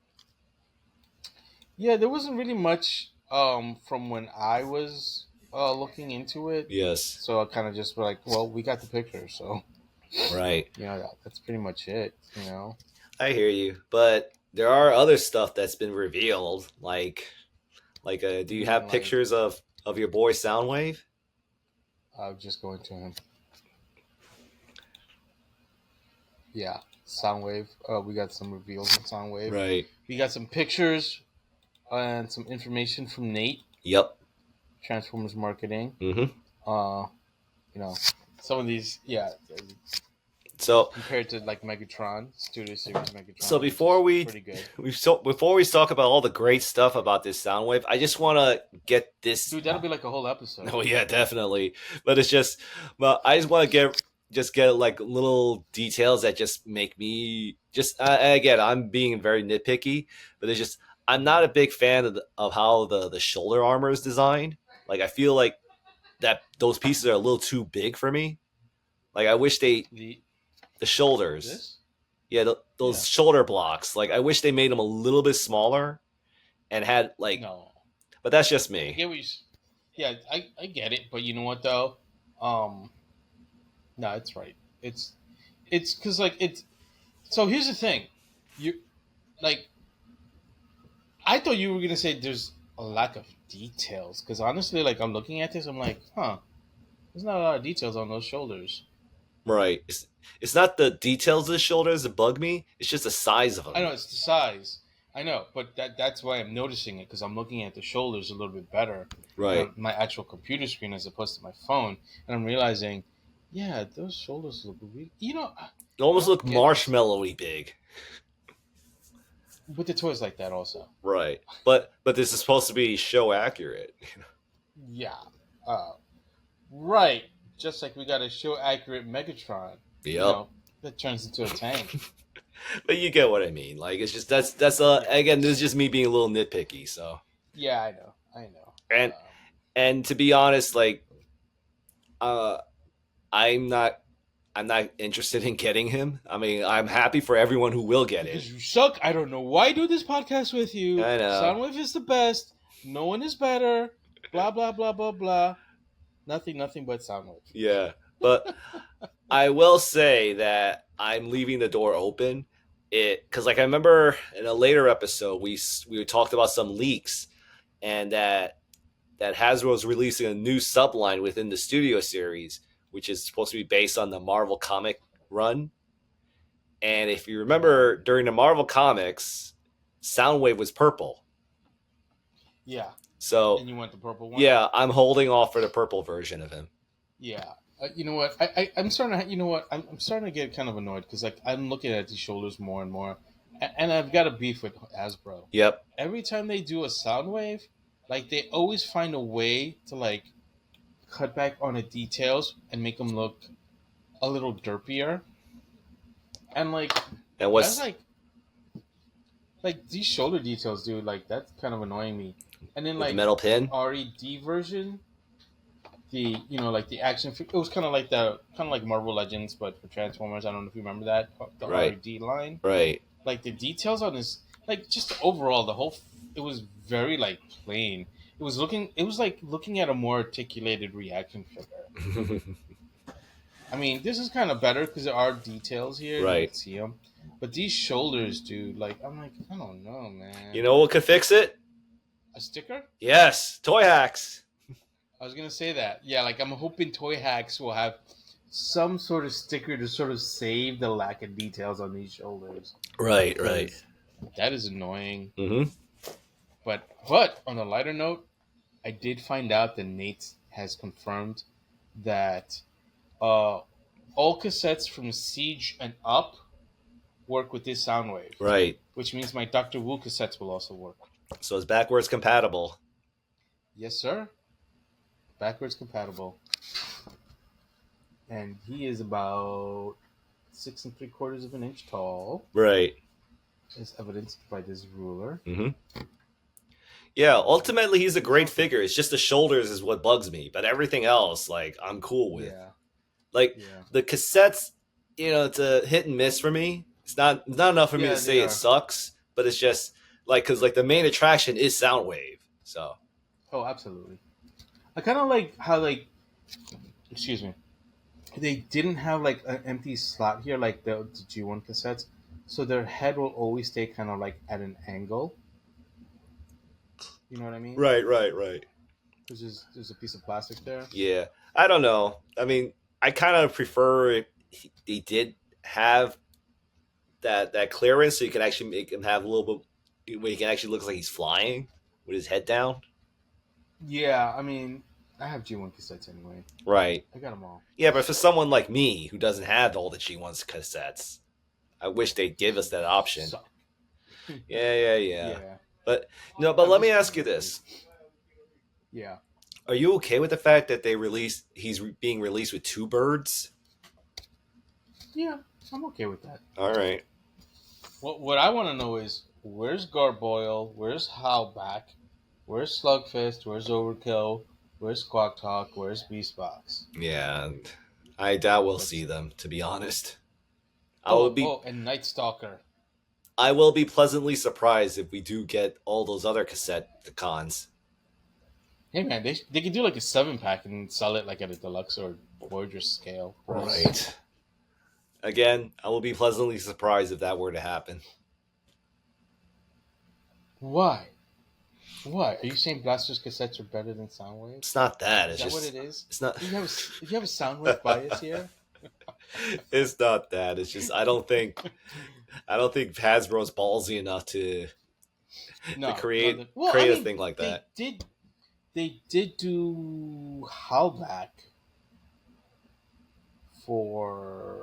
yeah. There wasn't really much from when I was looking into it, Yes. so I kind of just were like, well, we got the picture, so Right. that's pretty much it. You know, I hear you, but there are other stuff that's been revealed. Do you you mean have like pictures of your boy Soundwave? I'll just go into him. Yeah, Soundwave. We got some reveals on Soundwave. Right. We got some pictures and some information from Nate, Yep. Transformers Marketing. Mm-hmm. Uh, you know, some of these, yeah, So compared to like Megatron, Studio Series so Megatron, which before is we pretty good. before we talk about all the great stuff about this Soundwave, I just want to get this. Dude, that'll be like a whole episode. Oh yeah, definitely. But it's just, well, I just want to get like little details that just make me just. Again, I'm being very nitpicky, but it's just I'm not a big fan of how the shoulder armor is designed. Like I feel like that those pieces are a little too big for me. Like I wish The the shoulders, this, yeah, yeah, those shoulder blocks. Like I wish they made them a little bit smaller and had like. no, But that's just I me. get what you. Yeah, I get it, but you know what though? Um, no, it's right. It's because like it's. So here's the thing, you like. I thought you were gonna say there's a lack of details because honestly, like I'm looking at this, I'm like, huh, there's not a lot of details on those shoulders. Right. It's not the details of the shoulders that bug me. It's just the size of I them. know it's the size. I know, but that's why I'm noticing it because I'm looking at the shoulders a little bit better Right. on my actual computer screen as opposed to my phone, and I'm realizing, yeah, those shoulders look really. It I almost don't look get this marshmallowy big. with the toys like that also. Right. But this is supposed to be show accurate. Yeah, uh, right. Just like we got a show accurate Megatron, you Yep. know, that turns into a tank. But you get what I mean. Like it's just that's Yeah, again, this is just me being a little nitpicky. So yeah, I know. and and to be honest, like uh I'm not I'm not interested in getting him. I mean, I'm happy for everyone who will get it. Because you suck. I don't know why I do this podcast with you. I know. Soundwave is the best. No one is better. Blah blah blah blah blah. Nothing but Soundwave. Yeah. But I will say that I'm leaving the door open. It because like I remember in a later episode we talked about some leaks and that Hasbro is releasing a new subline within the Studio series, which is supposed to be based on the Marvel comic run. And if you remember during the Marvel comics, Soundwave was purple. Yeah. So And you want the purple one? yeah, I'm holding off for the purple version of him. Yeah. You know what? I'm starting to. You know what? I'm starting to get kind of annoyed because like I'm looking at these shoulders more and more, and I've got a beef with Hasbro. Yep. Every time they do a Soundwave, like they always find a way to like cut back on the details and make them look a little derpier. And like And that's what's like these shoulder details, dude. Like that's kind of annoying me. And then with the like metal the pin? RED version, like the action. It was kind of like Marvel Legends, but for Transformers. I don't know if you remember that the Right. RED line. Right. Like the details on this, like just overall the whole. It was very like plain. It was looking. It was like looking at a more articulated reaction figure. I mean, this is kind of better because there are details here. And you Right. can see them. But these shoulders, dude, like, I'm like, I don't know, man. You know what could fix it? A sticker? Yes, Toy Hacks. I was going to say that. Yeah, like, I'm hoping Toy Hacks will have some sort of sticker to sort of save the lack of details on these shoulders. Right, Because that is annoying. Mm-hmm. But on a lighter note, I did find out that Nate has confirmed that all cassettes from Siege and up work with this Soundwave. Right. Which means my Doctor Wu cassettes will also work. So it's backwards compatible. Yes, sir. Backwards compatible. And he is about 6 3/4 of an inch tall, Right. as evidenced by this ruler. Mm-hmm. Yeah, ultimately he's a great figure. It's just the shoulders is what bugs me, but everything else, like, I'm cool with. Yeah, Like yeah, the cassettes, it's a hit and miss for me. It's not enough for me to yeah. They say it are. sucks, but it's just like because like the main attraction is Soundwave. So Oh, absolutely. I kind of like how excuse me, they didn't have like an empty slot here like the G1 cassettes, so their head will always stay kind of like at an angle. You know what I mean? right. Because there's a piece of plastic there. Yeah, I don't know. I mean, I kind of prefer if they did have that clearance, so you can actually make him have a little bit where he can actually look like he's flying with his head down. Yeah, I mean, I have G1 cassettes anyway. Right. I got them all. Yeah, but for someone like me who doesn't have all the G1's cassettes, I wish they'd give us that option. Suck. Yeah. Yeah. But no, but I'm let me just ask you thinking like, this: yeah, are you okay with the fact that he's being released with two birds? yeah, I'm okay with that. All right. What I want to know is where's Garboil, where's Howlback, where's Slugfist, where's Overkill, where's Squawk Talk, where's Beastbox? Yeah, I doubt we'll That's see them. To be honest, and Night Stalker. I will be pleasantly surprised if we do get all those other cassette cons. Hey man, they could do like a 7-pack and sell it like at a deluxe or Voyager scale. Right. Again, I will be pleasantly surprised if that were to happen. Why? Why? Are you saying Blaster's cassettes are better than Soundwave? It's not that. Is It's that what just. it is? It's not. Do you have a Soundwave bias here? It's not that. It's just I don't think. I don't think Hasbro's ballsy enough to No, create well, I create a mean, thing like that. they did do Howlback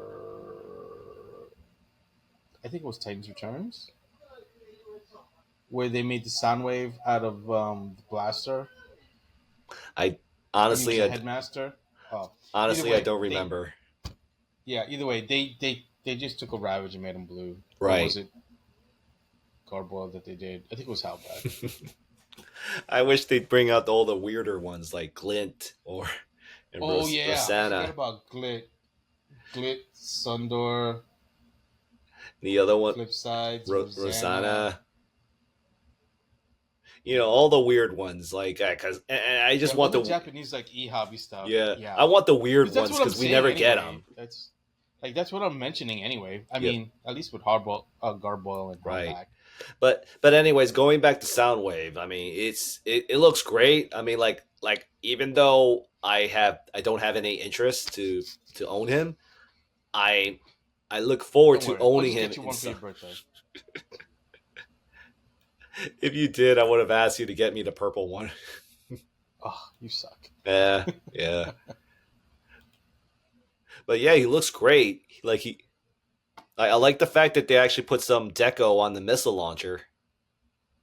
for I think it was Titans Returns, where they made the Soundwave out of the blaster I and he was honestly, a I headmaster. Oh, either honestly, I way, don't remember. either way, they just took a Ravage and made him blue. Or Right. was it Garboil that they did? I think it was Howlback. I wish they'd bring out all the weirder ones like Glint or Oh yeah, I forgot Rosanna. about Glit, Sundor, The other one, Flipsides, Rosanna. Rosanna. All the weird ones like because I just Yeah, all want the the Japanese like e-hobby stuff. yeah Yeah, I want the weird because that's ones what I'm because we saying never get anyway. them. That's what I'm mentioning anyway. I Yep. mean, at least with Hardball, Garboil and Right. Howlback. But anyways, going back to Soundwave, I mean it looks great. I mean like even though I don't have any interest to own him, I look forward Don't to worry, I'll owning just him get you in one for some. your birthday. If you did, I would have asked you to get me the purple one. Oh, you suck. Yeah. But yeah, he looks great. I like the fact that they actually put some deco on the missile launcher.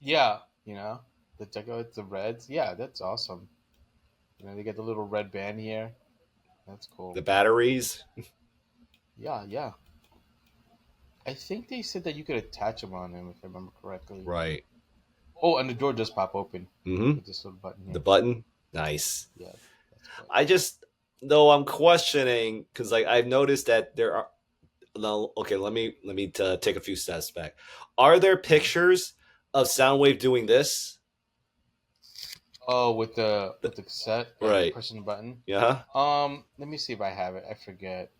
Yeah, the deco, the reds. Yeah, that's awesome. They get the little red band here. That's cool. The batteries. Yeah. I think they said that you could attach them on him if I remember correctly. Right. Oh, and the door does pop open Mm-hmm. with this little button here. The button. Nice. Yeah, that's cool. I just though I'm questioning because like I've noticed that there are. No, okay. Let me take a few steps back. Are there pictures of Soundwave doing this? Oh, with the cassette, Right. pressing the button. Yeah. Let me see if I have it. I forget.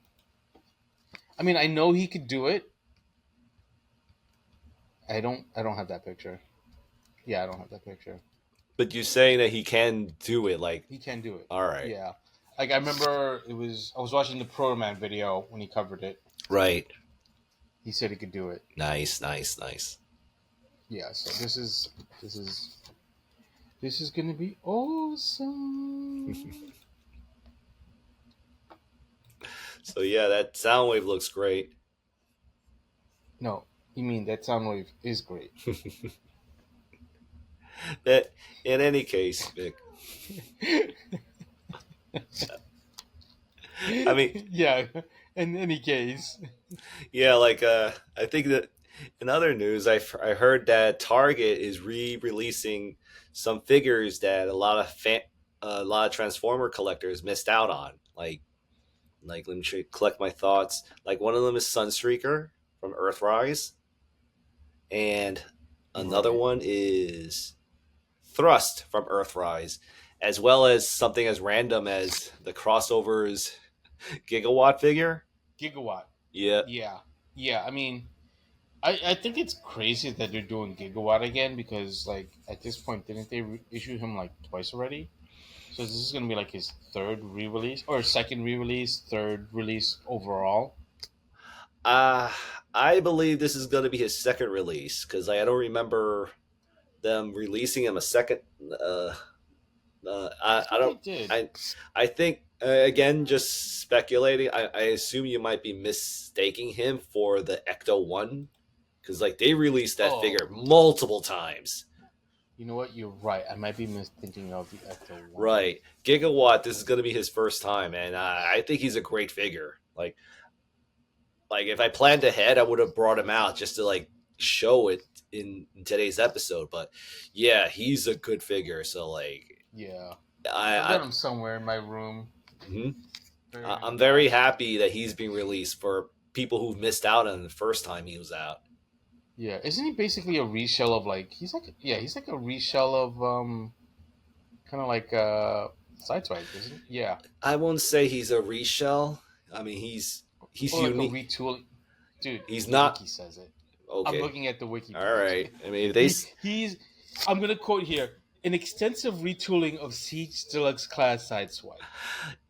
I mean, I know he could do it. I don't have that picture. Yeah, I don't have that picture. But you're saying that he can do it, like He can do it. all right, Yeah, like I remember I was watching the Proto Man video when he covered it. right? He said he could do it. Nice. Yeah, so this is gonna be awesome. So yeah, that Soundwave looks great. No, you mean that Soundwave is great. That in any case, Vic. I mean, yeah. In any case, yeah, like I think that In other news, I heard that Target is re-releasing some figures that a lot of Transformer collectors missed out on. Let me collect my thoughts. Like one of them is Sunstreaker from Earthrise, and another Right. one is Thrust from Earthrise, as well as something as random as the crossovers Gigawatt figure. Gigawatt. Yeah, Yeah. Yeah. I mean, I think it's crazy that they're doing Gigawatt again because, like, at this point, didn't they issue him like twice already? So this is gonna be like his third re-release or second re-release, third release overall. uh, I believe this is going to be his second release because I don't remember them releasing him a second. I I thought they don't. did. I think again, just speculating. I assume you might be mistaking him for the Ecto One because like they released that Oh, figure multiple times. you know what? You're right. I might be misthinking of the Ecto one. Right, Gigawatt. This is going to be his first time, and I think he's a great figure. Like if I planned ahead, I would have brought him out just to like show it in today's episode. But yeah, he's a good figure. So like Yeah, I've I, got him somewhere in my room. Mhm. Very I'm many very boxes. happy that he's being released for people who missed out on the first time he was out. Yeah, isn't he basically a reshell of like he's like a reshell of kind of like Sideswipe, isn't he? Yeah, I won't say he's a reshell. I mean, he's or like a unique. retool. Dude, He's the not wiki says it. I'm okay. looking at the wiki All page. right. I mean, if they He's I'm gonna quote here an extensive retooling of Siege Deluxe class Sideswipe.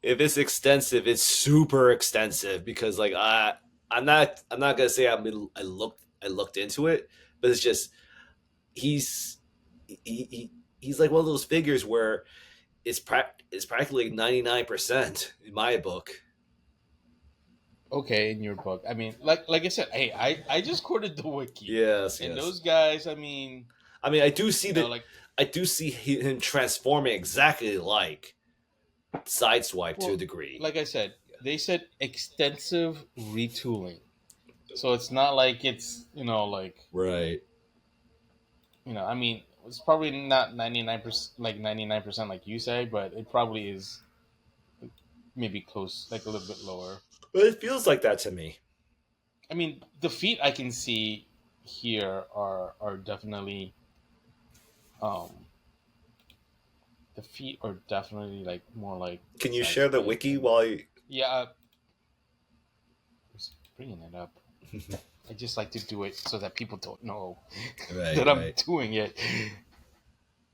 if it's extensive, it's super extensive because like I'm not gonna say I looked into it, but it's just he's he's like one of those figures where it's practically 99% in my book. Okay, in your book. I mean, like I said, hey, I just quoted the wiki, Yes, and yes. those guys. I mean, I mean, I do see you know, that. like I do see him transforming exactly like Sideswipe to a well, degree. like I said, they said extensive retooling, so it's not like it's like Right. I mean, it's probably not 99% like 99% like you say, but it probably is maybe close, like a little bit lower. But it feels like that to me. I mean, the feet I can see here are definitely um the feet are definitely like more like Can you share the sideswipe wiki and while you? yeah, I was bringing it up. I just like to do it so that people don't know Right, that I'm right. doing it.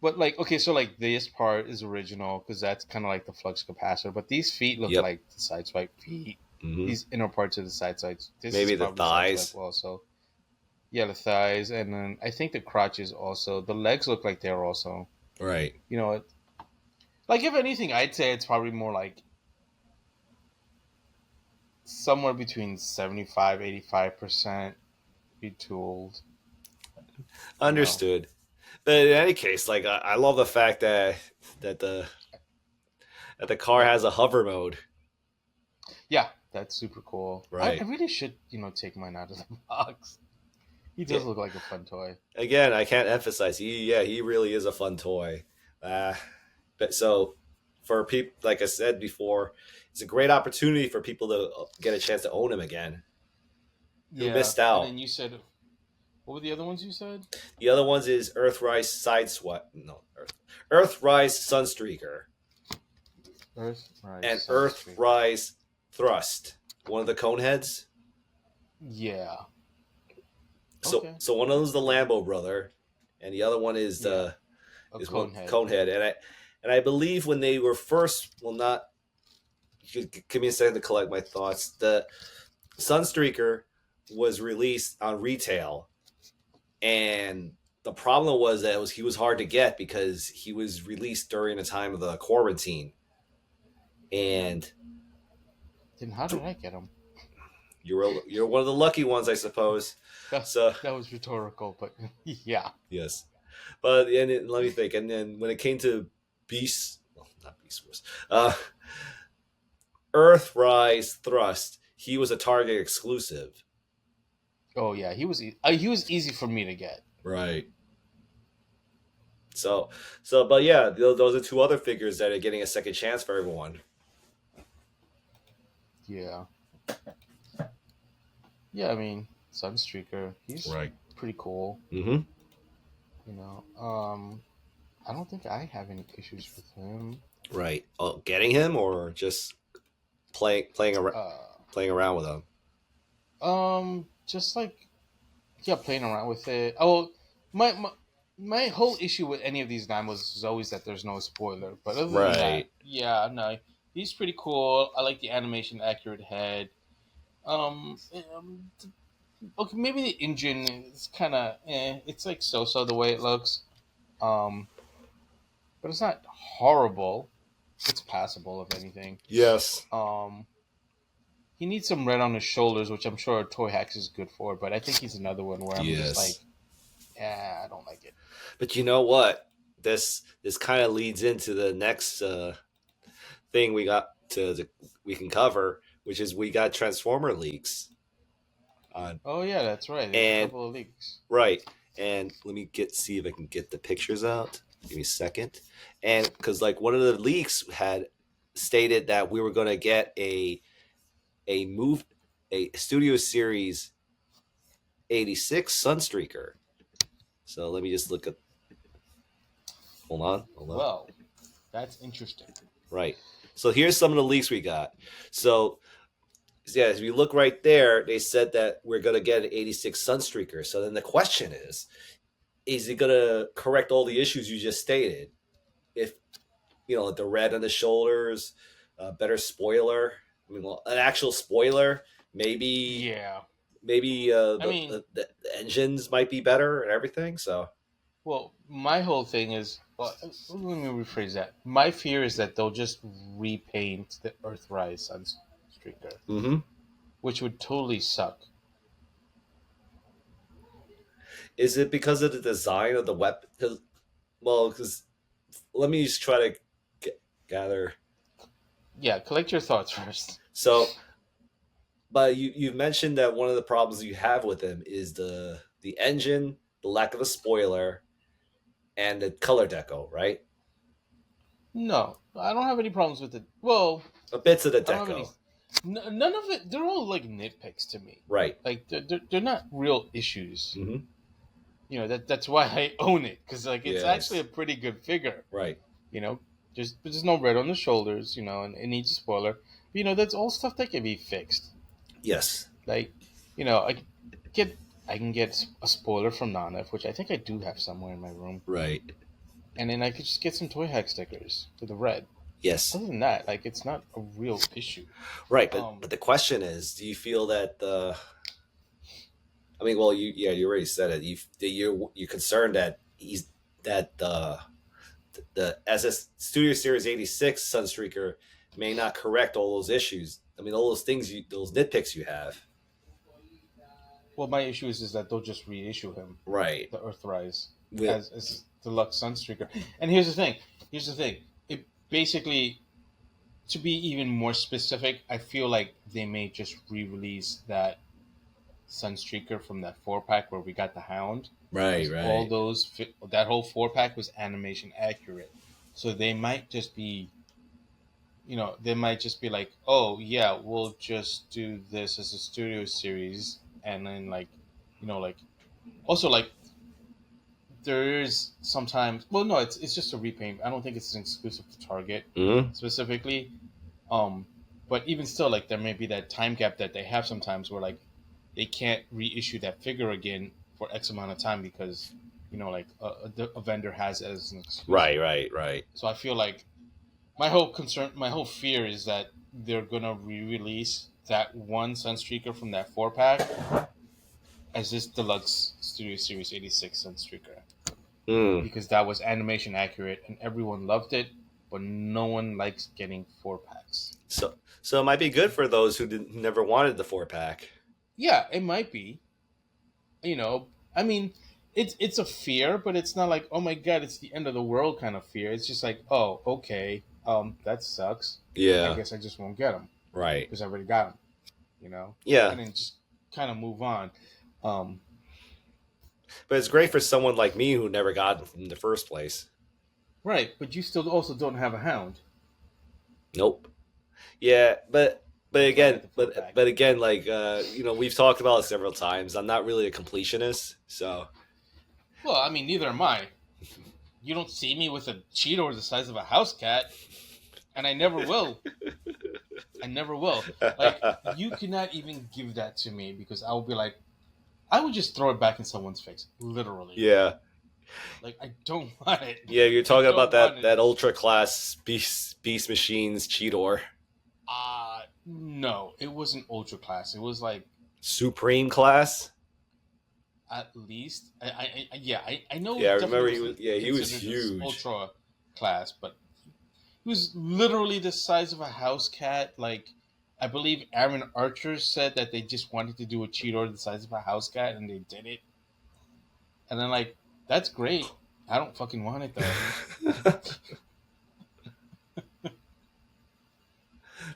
But like, okay, so like this part is original because that's kind of like the flux capacitor. But these feet look Yep. like the sideswipe feet. Hmm. These inner parts of the sideswipe. This is Maybe the probably sideswipe thighs. also. Yeah, the thighs, and then I think the crotches also. The legs look like they're also. Right. You know, like if anything, I'd say it's probably more like somewhere between 75-85% retooled. You know, Understood. But in any case, like I love the fact that the that the car yeah, has a hover mode. yeah, that's super cool. I Right. really should take mine out of the box. He Yeah. does look like a fun toy. Again, I can't emphasize. He really is a fun toy. Uh, but so for people, like I said before, it's a great opportunity for people to get a chance to own him again who Yeah, missed and out. then you said, what were the other ones you said? The other ones is Earthrise Sideswipe, no Earthrise Sunstreaker Earth Rise and Sunstreaker. Earthrise Thrust. One of the cone heads. Yeah. So Okay. so one of them is the Lambo brother, and the other one Yeah. A is one cone head. Conehead, and I believe when they were first, well, not. Give me a second to collect my thoughts. The Sunstreaker was released on retail, and the problem was that he was hard to get because he was released during the time of the quarantine, and Then how did I get him? you're one of the lucky ones, I suppose. That, So that was rhetorical, but yeah. yes, but let me think. And then when it came to Beast, well, not Beast Wars, Earthrise Thrust, he was a Target exclusive. Oh yeah, he was easy for me to get. Right. So, but yeah, those are two other figures that are getting a second chance for everyone. Yeah, yeah. I mean, Sunstreaker, he's Right. pretty cool. Mm-hmm. You know, I don't think I have any issues with him. Right. Oh, getting him or just Uh, playing around with him. just like yeah, playing around with it. Oh, my my whole issue with any of these Nymos is always that there's no spoiler. But other than that, Right. yeah, no, he's pretty cool. I like the animation accurate head. Okay, maybe the engine is kind of it's like so the way it looks. Um, but it's not horrible. It's passable if anything. Yes. Um, he needs some red on his shoulders, which I'm sure Toy Hacks is good for. But I think he's another one where I'm just like, Yes. yeah, I don't like it. But you know what? This kind of leads into the next thing we can cover, which is we got Transformer leaks on Oh yeah, that's right. There's a and couple of leaks. right. And let me see if I can get the pictures out. Give me a second. And because like one of the leaks had stated that we were going to get a move a Studio Series 86 Sunstreaker. So let me just look at. Hold on. Well, that's interesting. Right. So here's some of the leaks we got. So yeah, if you look right there, they said that we're going to get an 86 Sunstreaker. So then the question is it going to correct all the issues you just stated? If, the red on the shoulders, better spoiler, I mean, well, an actual spoiler, maybe, Yeah. I mean, the engines might be better and everything. So, well, my whole thing is, well, let me rephrase that. My fear is that they'll just repaint the Earthrise Sunstreaker, mm-hmm. which would totally suck. Is it because of the design of the weapon? Because let me just try to gather. Yeah, collect your thoughts first. So, but you've mentioned that one of the problems you have with him is the engine, the lack of a spoiler, and the color deco, right? No, I don't have any problems with it. Well, A bits of the I don't have any. deco, None of it. They're all like nitpicks to me. right? Like they're not real issues. Mm-hmm. That's why I own it because like it's actually Yes, a pretty good figure. right. You know, there's no red on the shoulders. And it needs a spoiler. That's all stuff that can be fixed. Yes, Like, I get I can get a spoiler from Nanef, which I think I do have somewhere in my room, right. and then I could just get some Toy Hack stickers for the red. Yes, Other than that, like it's not a real issue. right. But Um, the question is, do you feel that the? I mean, well, you already said it. You're concerned that the SS Studio Series 86 Sunstreaker may not correct all those issues. I mean, all those things, those nitpicks you have. well, my issue is that they'll just reissue him, Right. the Earthrise, With, as deluxe Sunstreaker. And here's the thing. It basically, to be even more specific, I feel like they may just re-release that Sunstreaker from that 4-pack where we got the Hound, right, because all right. that whole 4-pack was animation accurate. So they might just be, they might just be like, oh yeah, we'll just do this as a studio series, and then like also like there's sometimes, well, no, it's just a repaint. I don't think it's an exclusive to Target Mm-hmm. specifically. Um, but even still, like there may be that time gap that they have sometimes where like they can't reissue that figure again for X amount of time because like a vendor has it as an Right, exclusive. right, right. So I feel like my whole fear is that they're gonna re-release that one Sunstreaker from that 4-pack as this deluxe Studio Series 86 Sunstreaker Mm. because that was animation accurate and everyone loved it, but no one likes getting 4-packs. So it might be good for those who never wanted the 4-pack. Yeah, it might be. I mean, it's a fear, but it's not like, oh my god, it's the end of the world kind of fear. It's just like, oh, okay, that sucks. I Yeah. guess I just won't get them Right. because I already got them. Yeah. And then just kind of move on. Um, But it's great for someone like me who never got it in the first place. right, but you still also don't have a hound. Nope. Yeah, but That's why I got again, the 4-pack. but again, like we've talked about it several times. I'm not really a completionist, so Well, I mean, neither am I. You don't see me with a Cheetor the size of a house cat, and I never will. I never will. Like, you cannot even give that to me because I will be like, I would just throw it back in someone's face, literally. yeah, Like, I don't want it. yeah. You're I talking about don't want it. that ultra class beast machines Cheetor, No, it wasn't ultra class. It was like supreme class. at least, I know Yeah, I it remember definitely he was. wasn't Yeah, he was considered as huge. ultra class, but he was literally the size of a house cat. Like, I believe Aaron Archer said that they just wanted to do a Cheetor the size of a house cat, and they did it. And then, like, that's great. I don't fucking want it though.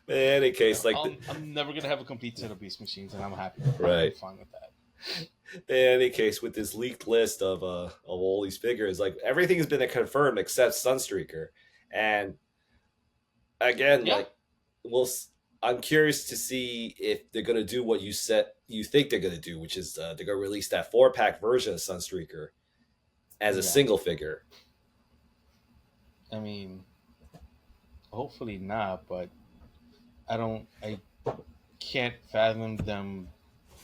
In any You case, know, I'm never gonna have a complete set of beast machines, and I'm happy. I'm right. fine with that. In any case, with this leaked list of all these figures, like everything's been confirmed except Sunstreaker, and again, Yeah, like, we'll. I'm curious to see if they're gonna do what you think they're gonna do, which is they're gonna release that 4-pack version of Sunstreaker as a yeah. single figure. I mean, hopefully not, but I don't. I can't fathom them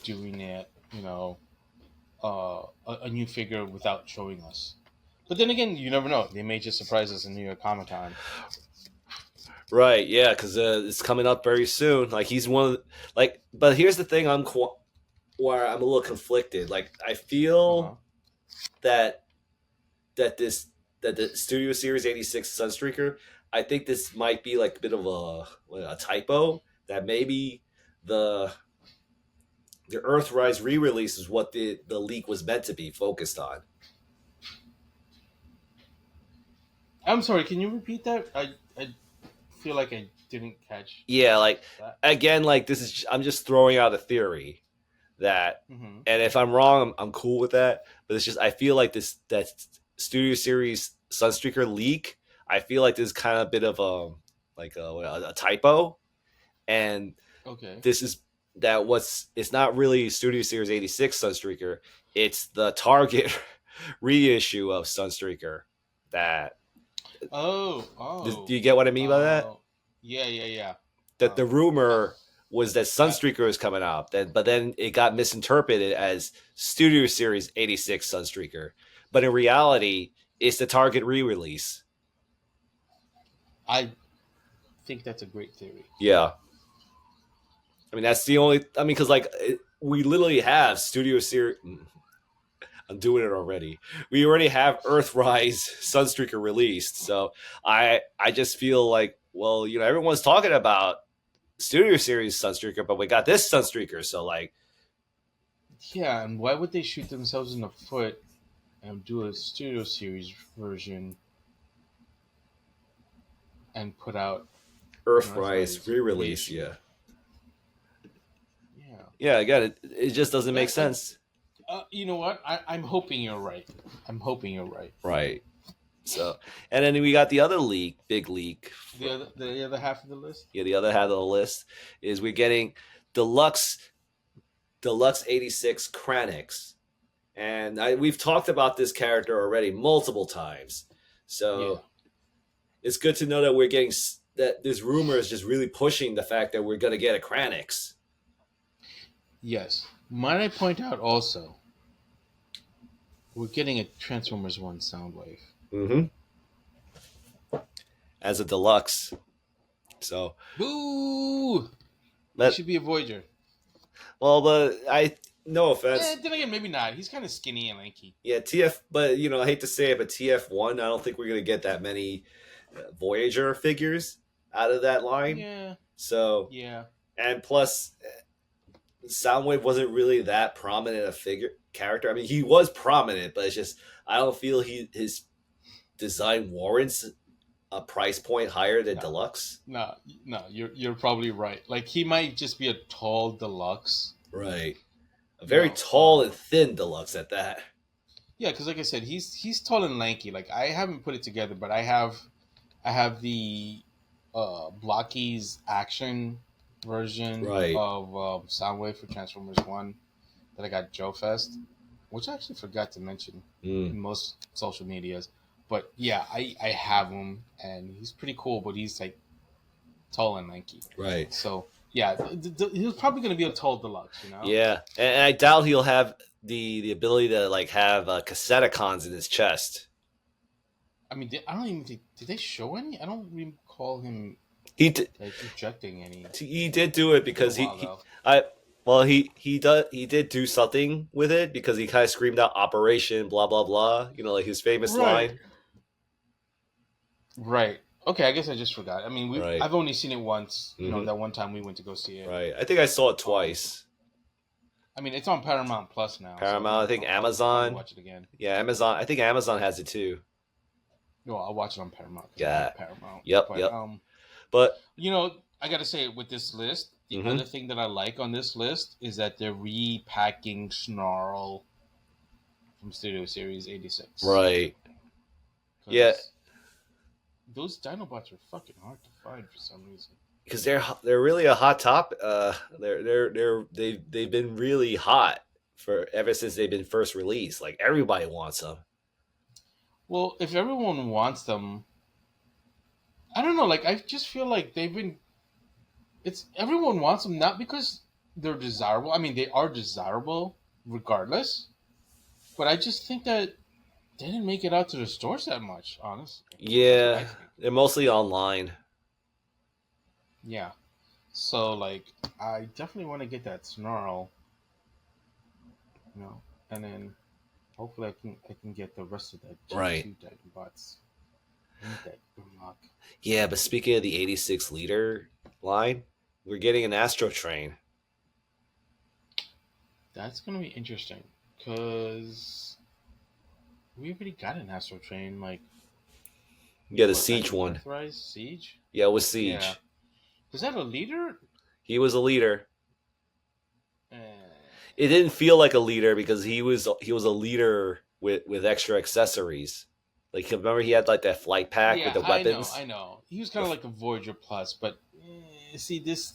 doing it. A new figure without showing us. But then again, you never know. They may just surprise us in New York Comic Con. Right? Yeah, because it's coming up very soon. Like he's one of like. But here's the thing: where I'm a little conflicted. Like I Uh feel huh. that that this that the Studio Series 86 Sunstreaker, I think this might be like a bit of a typo. That maybe the the Earthrise re-release is what the leak was meant to be focused on. I'm sorry. Can you repeat that? I feel like I didn't catch Yeah, like that. again, like this is I'm just throwing out a theory that, Mm-hmm. and if I'm wrong, I'm cool with that. But it's just I feel like that Studio Series Sunstreaker leak. I feel like this is kind of a bit of a typo, and Okay. this is that what's it's not really Studio Series 86 Sunstreaker. It's the Target reissue of Sunstreaker. That Oh. do Oh. you get what I mean by that? Yeah. Yeah. Yeah. That the Uh, rumor was that I, Sunstreaker is coming out, but then it got misinterpreted as Studio Series 86 Sunstreaker. But in reality, it's the Target re-release. I think that's a great theory. Yeah, I mean that's the only. I mean, because we literally have Studio Series. I'm doing it already. We already have Earthrise Sunstreaker released, so I just feel like, well, everyone's talking about Studio Series Sunstreaker, but we got this Sunstreaker, so like, Yeah, and why would they shoot themselves in the foot and do a studio series version and put out an Earthrise Earthrise re-release. reissue? Yeah, Yeah. yeah. Again, it just doesn't make That, sense. you know what? I'm hoping you're right. I'm hoping you're right. Right. So, and then we got the other big leak. The other half of the list. Yeah, the other half of the list is we're getting deluxe 86 Kranix, and we've talked about this character already multiple times. Yeah. So it's good to know that we're getting that. This rumor is just really pushing the fact that we're going to get a Kranix. Yes. Might I point out also, we're getting a Transformers One Soundwave. Mm-hmm. As a deluxe. So, Boo! It that should be a Voyager. well, but no offense. Then again, maybe not. He's kind of skinny and lanky. Yeah, TF, but I hate to say it, but TF1, I don't think we're gonna get that many Voyager figures out of that line. Yeah. So, Yeah. and plus, Soundwave wasn't really that prominent a character. I mean, he was prominent, but it's just I don't feel his design warrants a price point higher than deluxe. No, you're probably right. Like, he might just be a tall deluxe. Right. A You very know, tall and thin deluxe at that. yeah, because like I said, he's tall and lanky. Like I haven't put it together, but I have the Blocky's action version Right. of Soundwave for Transformers One that I got Joe Fest, which I actually forgot to mention Mm, in most social medias. But yeah, I have him, and he's pretty cool. But he's like tall and lanky, right. so yeah, he's probably going to be a tall deluxe. You know, Yeah, and I doubt he'll have the ability to like have Cassetticons in his chest. I mean, I don't even think did they show any? I don't recall him He d- like ejecting any. he did do it It's been a because while though. he did do something with it because he kind of screamed out Operation blah blah blah. You know, like his famous Right. line. Right. Okay, I guess I just forgot. I mean, Right. I've only seen it once. You know, Hmm. that one time we went to go see it. Right. I think I saw it Um, twice. I mean, it's on Paramount Plus now, so Paramount. I think I'll probably Amazon. watch it again. Yeah, Amazon. I think Amazon has it too. No, I'll watch it on Paramount because I Yeah. have Paramount. Yep. But Yep. But you know, I gotta say with this list, the hmm other thing that I like on this list is that they're repacking Snarl from Studio Series 86 right. Yeah, because those Dinobots are fucking hard to find for some reason. because they're really a hot top. They've been really hot for ever since they've been first released. Like everybody wants them. Well, if everyone wants them, I don't know. Like I just feel like they've been. It's everyone wants them not because they're desirable. I mean, they are desirable regardless. But I just think that they didn't make it out to the stores that much. Honestly, that's what I Yeah, think. they're mostly online. Yeah. So like, I definitely want to get that Snarl. You know, and then hopefully I can get the rest of that Right. G2 Dinobots. I need that Grimlock. Yeah, but speaking of the 86 liter line, we're getting an Astro Train. That's gonna be interesting because we already got an Astro Train. Like, Yeah, the what, back Siege in one. Earthrise Siege? Yeah, it was Yeah. Siege. Was that a leader? He was a leader. Eh, It didn't feel like a leader because he was a leader with extra accessories. Like remember he had like that flight pack with yeah, the I know, weapons. I know. He was kind of like a Voyager Plus, but see, this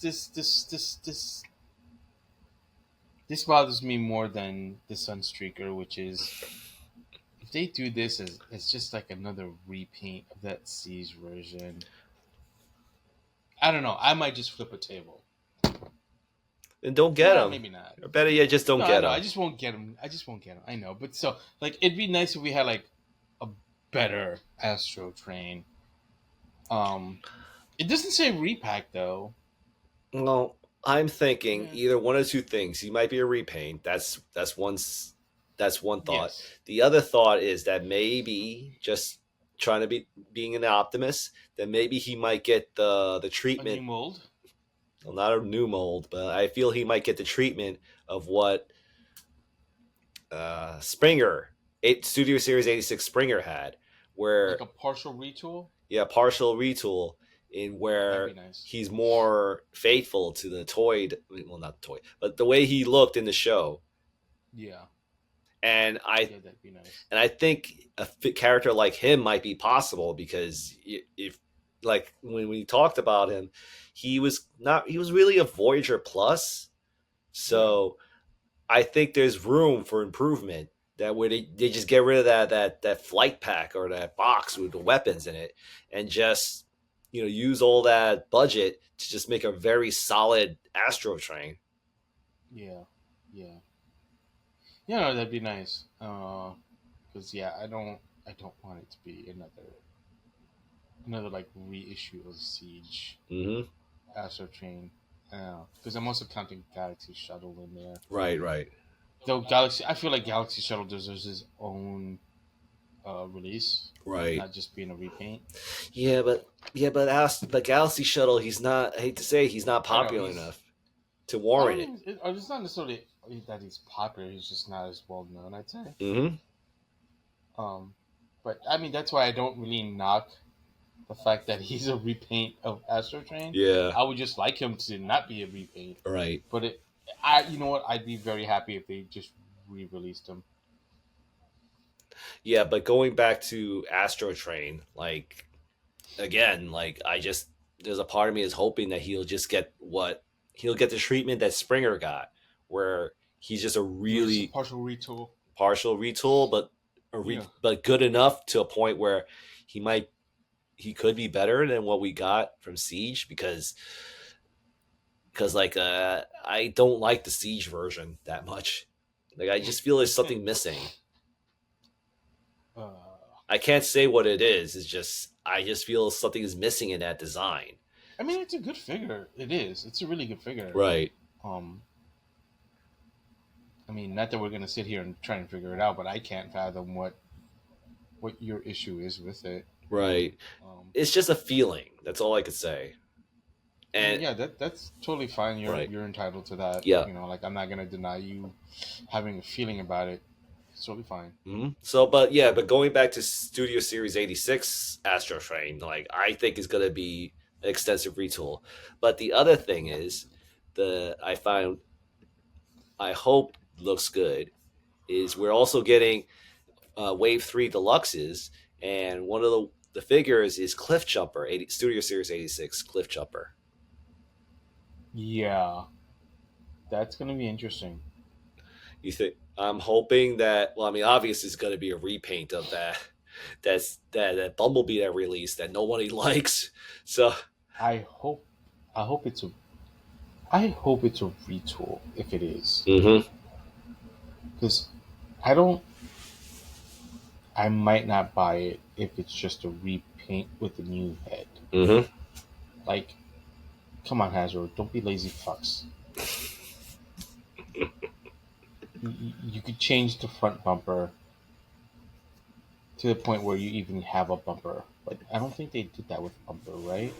bothers me more than the Sunstreaker, which is if they do this as it's just like another repaint of that Siege version. I don't know. I might just flip a table. And don't get Nah, them. maybe not. Or better yet, just don't No, I get know. I them. just won't get him. I just won't get him. I know. But so, like, it'd be nice if we had like a better Astro Train. Um, it doesn't say repack though. Well, I'm thinking Yeah. either one of two things. He might be a repaint. That's one thought. Yes. The other thought is that maybe just trying to being an optimist, that maybe he might get the A new treatment. mold. Well, not a new mold, but I feel he might get the treatment of what Springer, Studio Series 86 Springer had, where Like a partial retool. yeah, partial retool in That'd be where nice. he's more faithful to the toy, well, not the toy, but the way he looked in the show. Yeah. And Yeah, that'd be nice. I think a character like him might be possible because if like when we talked about him, he was really a Voyager Plus. So I think there's room for improvement. That way they just get rid of that flight pack or that box with the weapons in it, and just use all that budget to just make a very solid Astro Train. Yeah. Yeah. Yeah, no, that'd be nice. Because yeah, I don't want it to be another like reissue of Siege Mm-hmm. Astro Train. Because I'm also counting Galaxy Shuttle in there. Right, right. Though I feel like Galaxy Shuttle deserves his own release, Right. not just being a repaint. But Galaxy Shuttle, he's not. I hate to say, he's not I know popular enough to I warrant don't it. even, it's not necessarily that he's popular. He's just not as well known, I'd say. Mm-hmm. But I mean that's why I don't really knock the fact that he's a repaint of Astro Train. Yeah. I would just like him to not be a repaint. Right. But You know what? I'd be very happy if they just re-released him. Yeah, but going back to Astro Train, like again, like I just there's a part of me is hoping that he'll get the treatment that Springer got, where he's just a really Partial retool. partial retool, but Yeah. but good enough to a point where he might he could be better than what we got from Siege because like I don't like the Siege version that much. Like I just feel there's something missing. Uh, I can't say what it is. It's just I just feel something is missing in that design. I mean, it's a good figure. It is. It's a really good figure. Right. Um, I mean, not that we're gonna sit here and try and figure it out, but I can't fathom what your issue is with it. Right. Um, It's just a feeling. That's all I could say. I mean, And yeah, that's totally fine. right. You're entitled to that. Yeah. You know, like I'm not gonna deny you having a feeling about it. It's totally fine. Mm-hmm. So, but yeah, but going back to Studio Series 86 Astro Train, like I think is going to be an extensive retool. But the other thing is, I found I hope looks good is we're also getting Wave 3 Deluxes, and one of the figures is Cliff Jumper, Studio Series 86 Cliff Jumper. Yeah, that's gonna be interesting. You think? I'm hoping that. Well, I mean, obviously, it's going to be a repaint of that. That Bumblebee that released that nobody likes. So I hope, I hope it's a, I hope it's a retool if it is, mm-hmm. because I don't, I might not buy it if it's just a repaint with a new head. Mm-hmm. Like, come on, Hasbro, don't be lazy fucks. You could change the front bumper to the point where you even have a bumper. But I don't think they did that with bumper, right?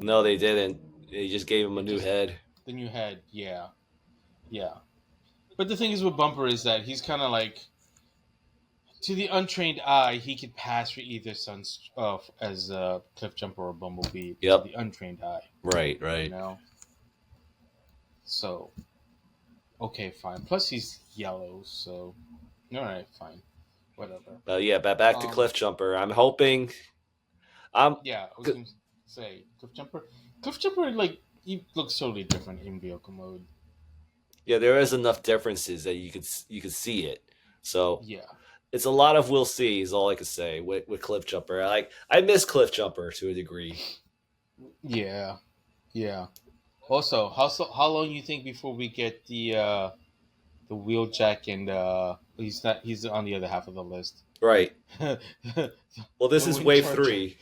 No, they didn't. They just gave him a new Just head. the new head, yeah, yeah. But the thing is with bumper is that he's kind of like, to the untrained eye, he could pass for either as a cliff jumper or bumblebee. To Yep. the untrained eye, Right. you Right. know. So okay, fine. Plus he's yellow, so all right, fine, whatever. But yeah, back to Um, Cliff Jumper. I'm hoping. I'm. yeah, I was gonna say cliff jumper. Cliff jumper, like, he looks totally different in vehicle mode. Yeah, there is enough differences that you could see it. So Yeah, it's a lot of we'll see. Is all I could say with Cliff Jumper. I miss Cliff Jumper to a degree. yeah, yeah. Also, how long you think before we get the wheeljack and he's on the other half of the list. Right. The Well, this is wind Wave charger 3.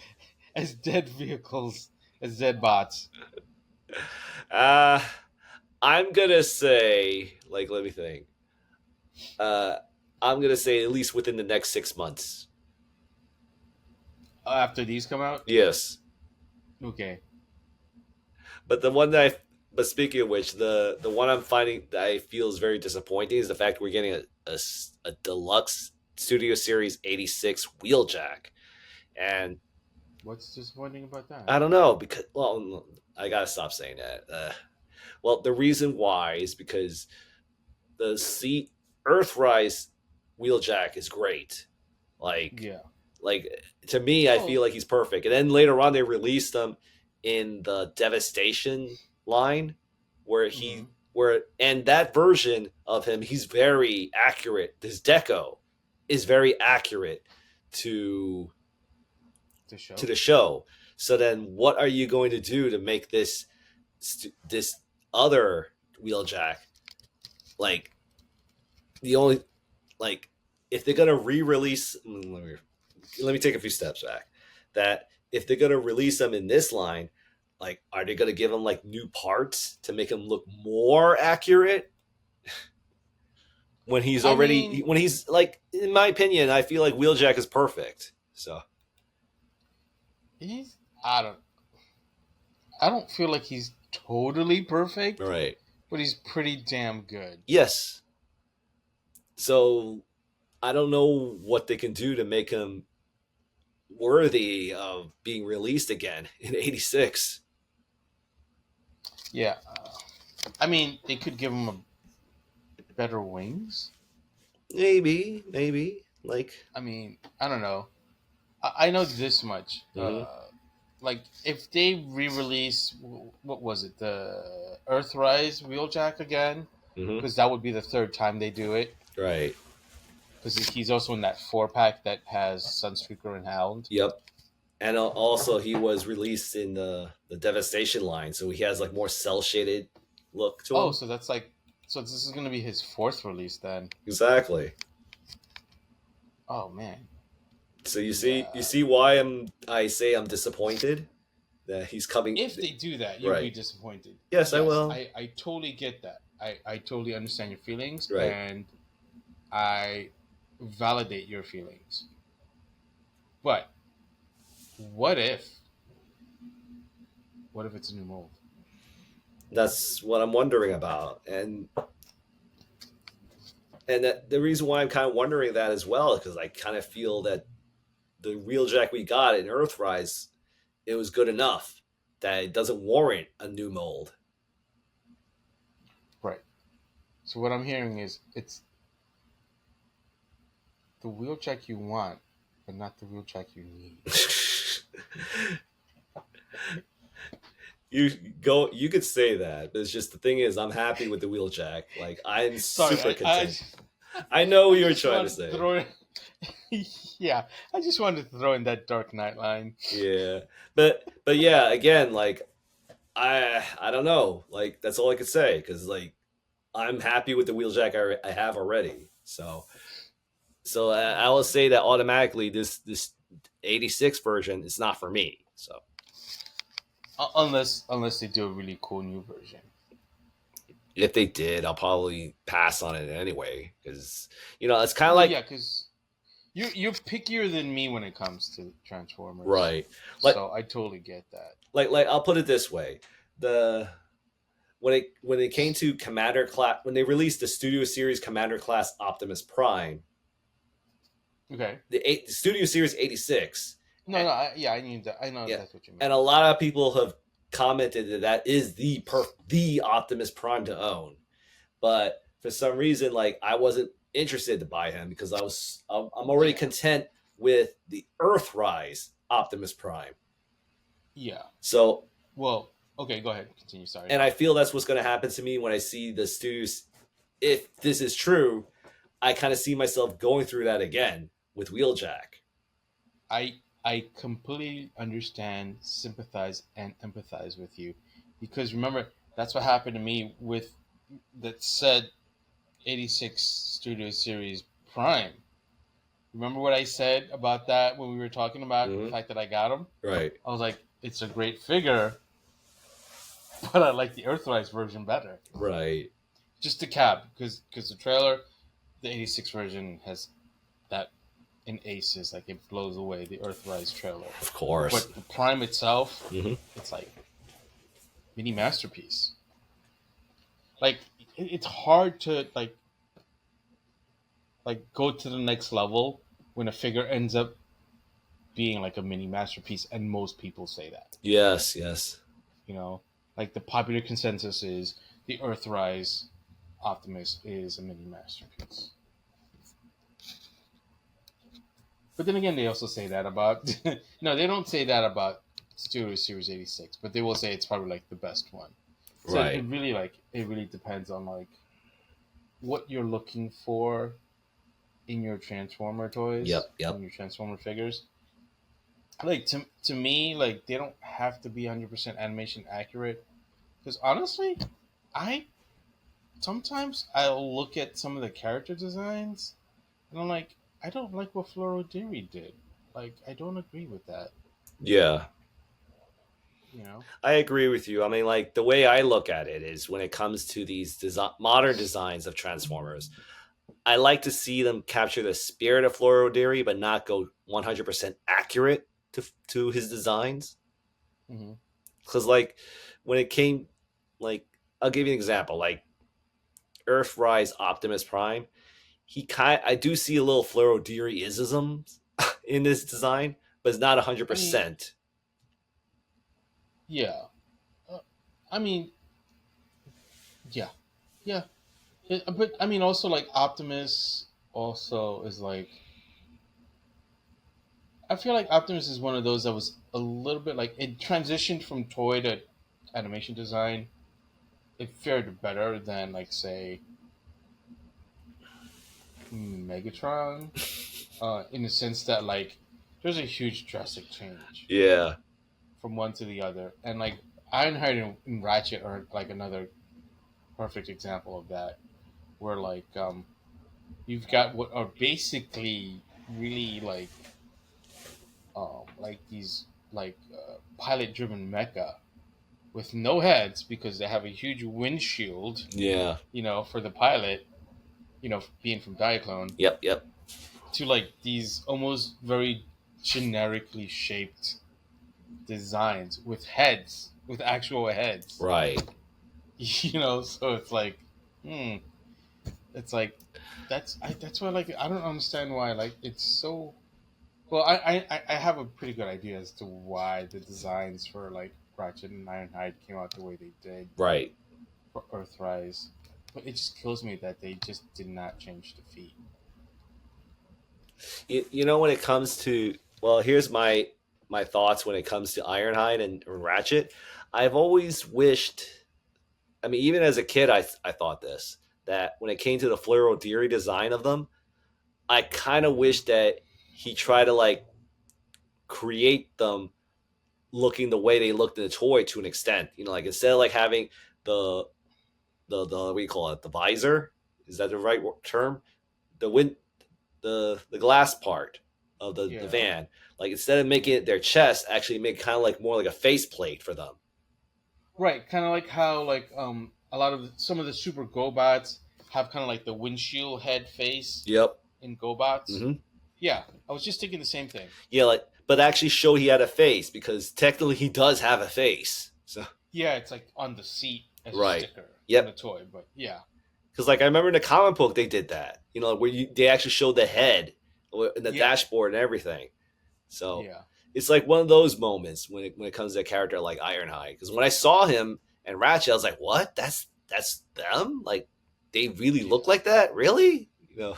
as dead vehicles, as dead bots. Uh, I'm gonna say, like, let me think. Uh, I'm gonna say at least within the next 6 months. After these come out, Yes, okay. but but speaking of which, the one I'm finding that I feel is very disappointing is the fact we're getting a deluxe Studio Series 86 wheeljack, and What's disappointing about that? I don't know because I gotta stop saying that. Well, the reason why is because the Earthrise wheeljack is great. Like Yeah. like to me, I feel Well, like he's perfect. And then later on, they released him in the Devastation line, where mm-hmm. and that version of him, he's very accurate. His deco is very accurate to The show. to the show. So then, what are you going to do to make this other wheeljack like the only like if they're gonna re-release? Let me take a few steps back. That if they're gonna release them in this line, like, are they gonna give them like new parts to make him look more accurate? When he's like, in my opinion, I feel like Wheeljack is perfect. So he's I don't feel like he's totally perfect, right, but he's pretty damn good. yes. So I don't know what they can do to make him worthy of being released again in '86. Yeah. I mean, they could give him a better wings. Maybe like. I mean, I don't know. I know this much. Hmm. Like if they re-release, what was it, the Earthrise Wheeljack again? Hmm. Because that would be the third time they do it. Right. Because he's also in that 4-pack that has Sunstreaker and Hound. Yep. And also he was released in the Devastation line, so he has like more cell shaded look to Oh, him. so that's like, so this is gonna be his 4th release then. Exactly. Oh man, So you yeah. see why I say I'm disappointed that he's coming. If they do that, you'll be Right. disappointed. Yes, I Yes, will. I totally get that. I totally understand your feelings, Right. and I validate your feelings. But what if it's a new mold? That's what I'm wondering about, and that the reason why I'm kind of wondering that as well is because I kind of feel that the Wheeljack we got in Earthrise, it was good enough that it doesn't warrant a new mold. Right. So what I'm hearing is it's the wheeljack you want, but not the wheeljack you need. You could say that, but it's just the thing is I'm happy with the Wheeljack. Like I'm Sorry, super content. I, I know I what you were just trying to wanted to say. throw in, yeah, I just wanted to throw in that Dark Knight line. Yeah. But yeah, again, like I don't know. Like that's all I could say because like I'm happy with the Wheeljack I have already. So I will say that automatically this 86 version is not for me. So Unless they do a really cool new version. if they did, I'll probably pass on it anyway because it's kind of Well, like yeah, because you're pickier than me when it comes to Transformers, right. Like so I totally get that. like I'll put it this way: the when it came to Commander class when they released the Studio Series Commander class Optimus Prime, Okay. the Studio Series 86, No, no, yeah, I need that. I know yeah, that's what you mean. and a lot of people have commented that that is the Optimus Prime to own, but for some reason, like I wasn't interested to buy him because I'm already Yeah, content with the Earthrise Optimus Prime. yeah. So Well, okay, go ahead. Continue. Sorry. and I feel that's what's going to happen to me when I see the studios. If this is true, I kind of see myself going through that again with Wheeljack. I completely understand, sympathize, and empathize with you, because remember that's what happened to me with that said 86 Studio Series Prime. Remember what I said about that when we were talking about the Mm-hmm. fact that I got him? Right. I was like, it's a great figure, but I like the Earthrise version better. Right. Just the cab, because the trailer, the 86 version has that in Aces, like it blows away the Earthrise trailer. Of course. But the Prime itself, Mm-hmm. it's like mini masterpiece. Like it's hard to like go to the next level when a figure ends up being like a mini masterpiece, and most people say that. Yes. Yes. You know, like the popular consensus is the Earthrise Optimus is a mini masterpiece. But then again, they also say that about no, they don't say that about Studio Series 86, but they will say it's probably like the best one. So it Right. really it really depends on like what you're looking for in your Transformer toys, Yep. Yep. in your Transformer figures. Like to me, like they don't have to be 100% animation accurate. Because honestly, I sometimes I'll look at some of the character designs and I'm like, I don't like what Floro Deary did. Like, I don't agree with that. Yeah. You know? I agree with you. I mean, like the way I look at it is when it comes to these modern designs of Transformers, I like to see them capture the spirit of Floro Deary, but not go 100% accurate to his designs. Mm-hmm. Because like when it came, like I'll give you an example, like Earthrise Optimus Prime, I do see a little Floro Deary isms in this design, but it's not I mean, 100%. yeah. Uh, I mean, Yeah, yeah. But I mean, also like Optimus also is like I feel like Optimus is one of those that was a little bit like it transitioned from toy to animation design. It fared better than like say Megatron, in the sense that like there's a huge drastic change Yeah. from one to the other, and like Ironhide and Ratchet are like another perfect example of that, where like you've got what are basically really like these pilot driven mecha with no heads because they have a huge windshield, Yeah. for the pilot, being from Diaclone, Yep. Yep. to like these almost very generically shaped designs with heads, with actual heads. Right. So it's like, hmm, it's like that's why like I don't understand why like it's so. Well, I have a pretty good idea as to why the designs for like Ratchet and Ironhide came out the way they did Right. for Earthrise, but it just kills me that they just did not change the feet. You know, when it comes to, well, here's my thoughts when it comes to Ironhide and Ratchet. I've always wished, I mean, even as a kid, I thought this, that when it came to the Fluoro Deary design of them, I kind of wish that he tried to like create them looking the way they looked in the toy to an extent. You know, like instead of like having the what do you call it, the visor, is that the right term? The wind, the glass part of the Yeah, van. Like instead of making it their chest, actually make kind of like more like a faceplate for them. right. Kind of like how like a lot of some of the Super GoBots have kind of like the windshield head face Yep. in GoBots. Mm-hmm. Yeah, I was just thinking the same thing. Yeah, like, but actually show he had a face because technically he does have a face. So Yeah, it's like on the seat as a right. sticker on the Yep. toy, but yeah, Because like I remember in the comic book they did that. You know, where they actually showed the head in the yeah, dashboard and everything. So yeah, it's like one of those moments when it comes to a character like Ironhide. Because when I saw him and Ratchet, I was like, "What? That's them? Like they really yeah, look like that? Really?" You know?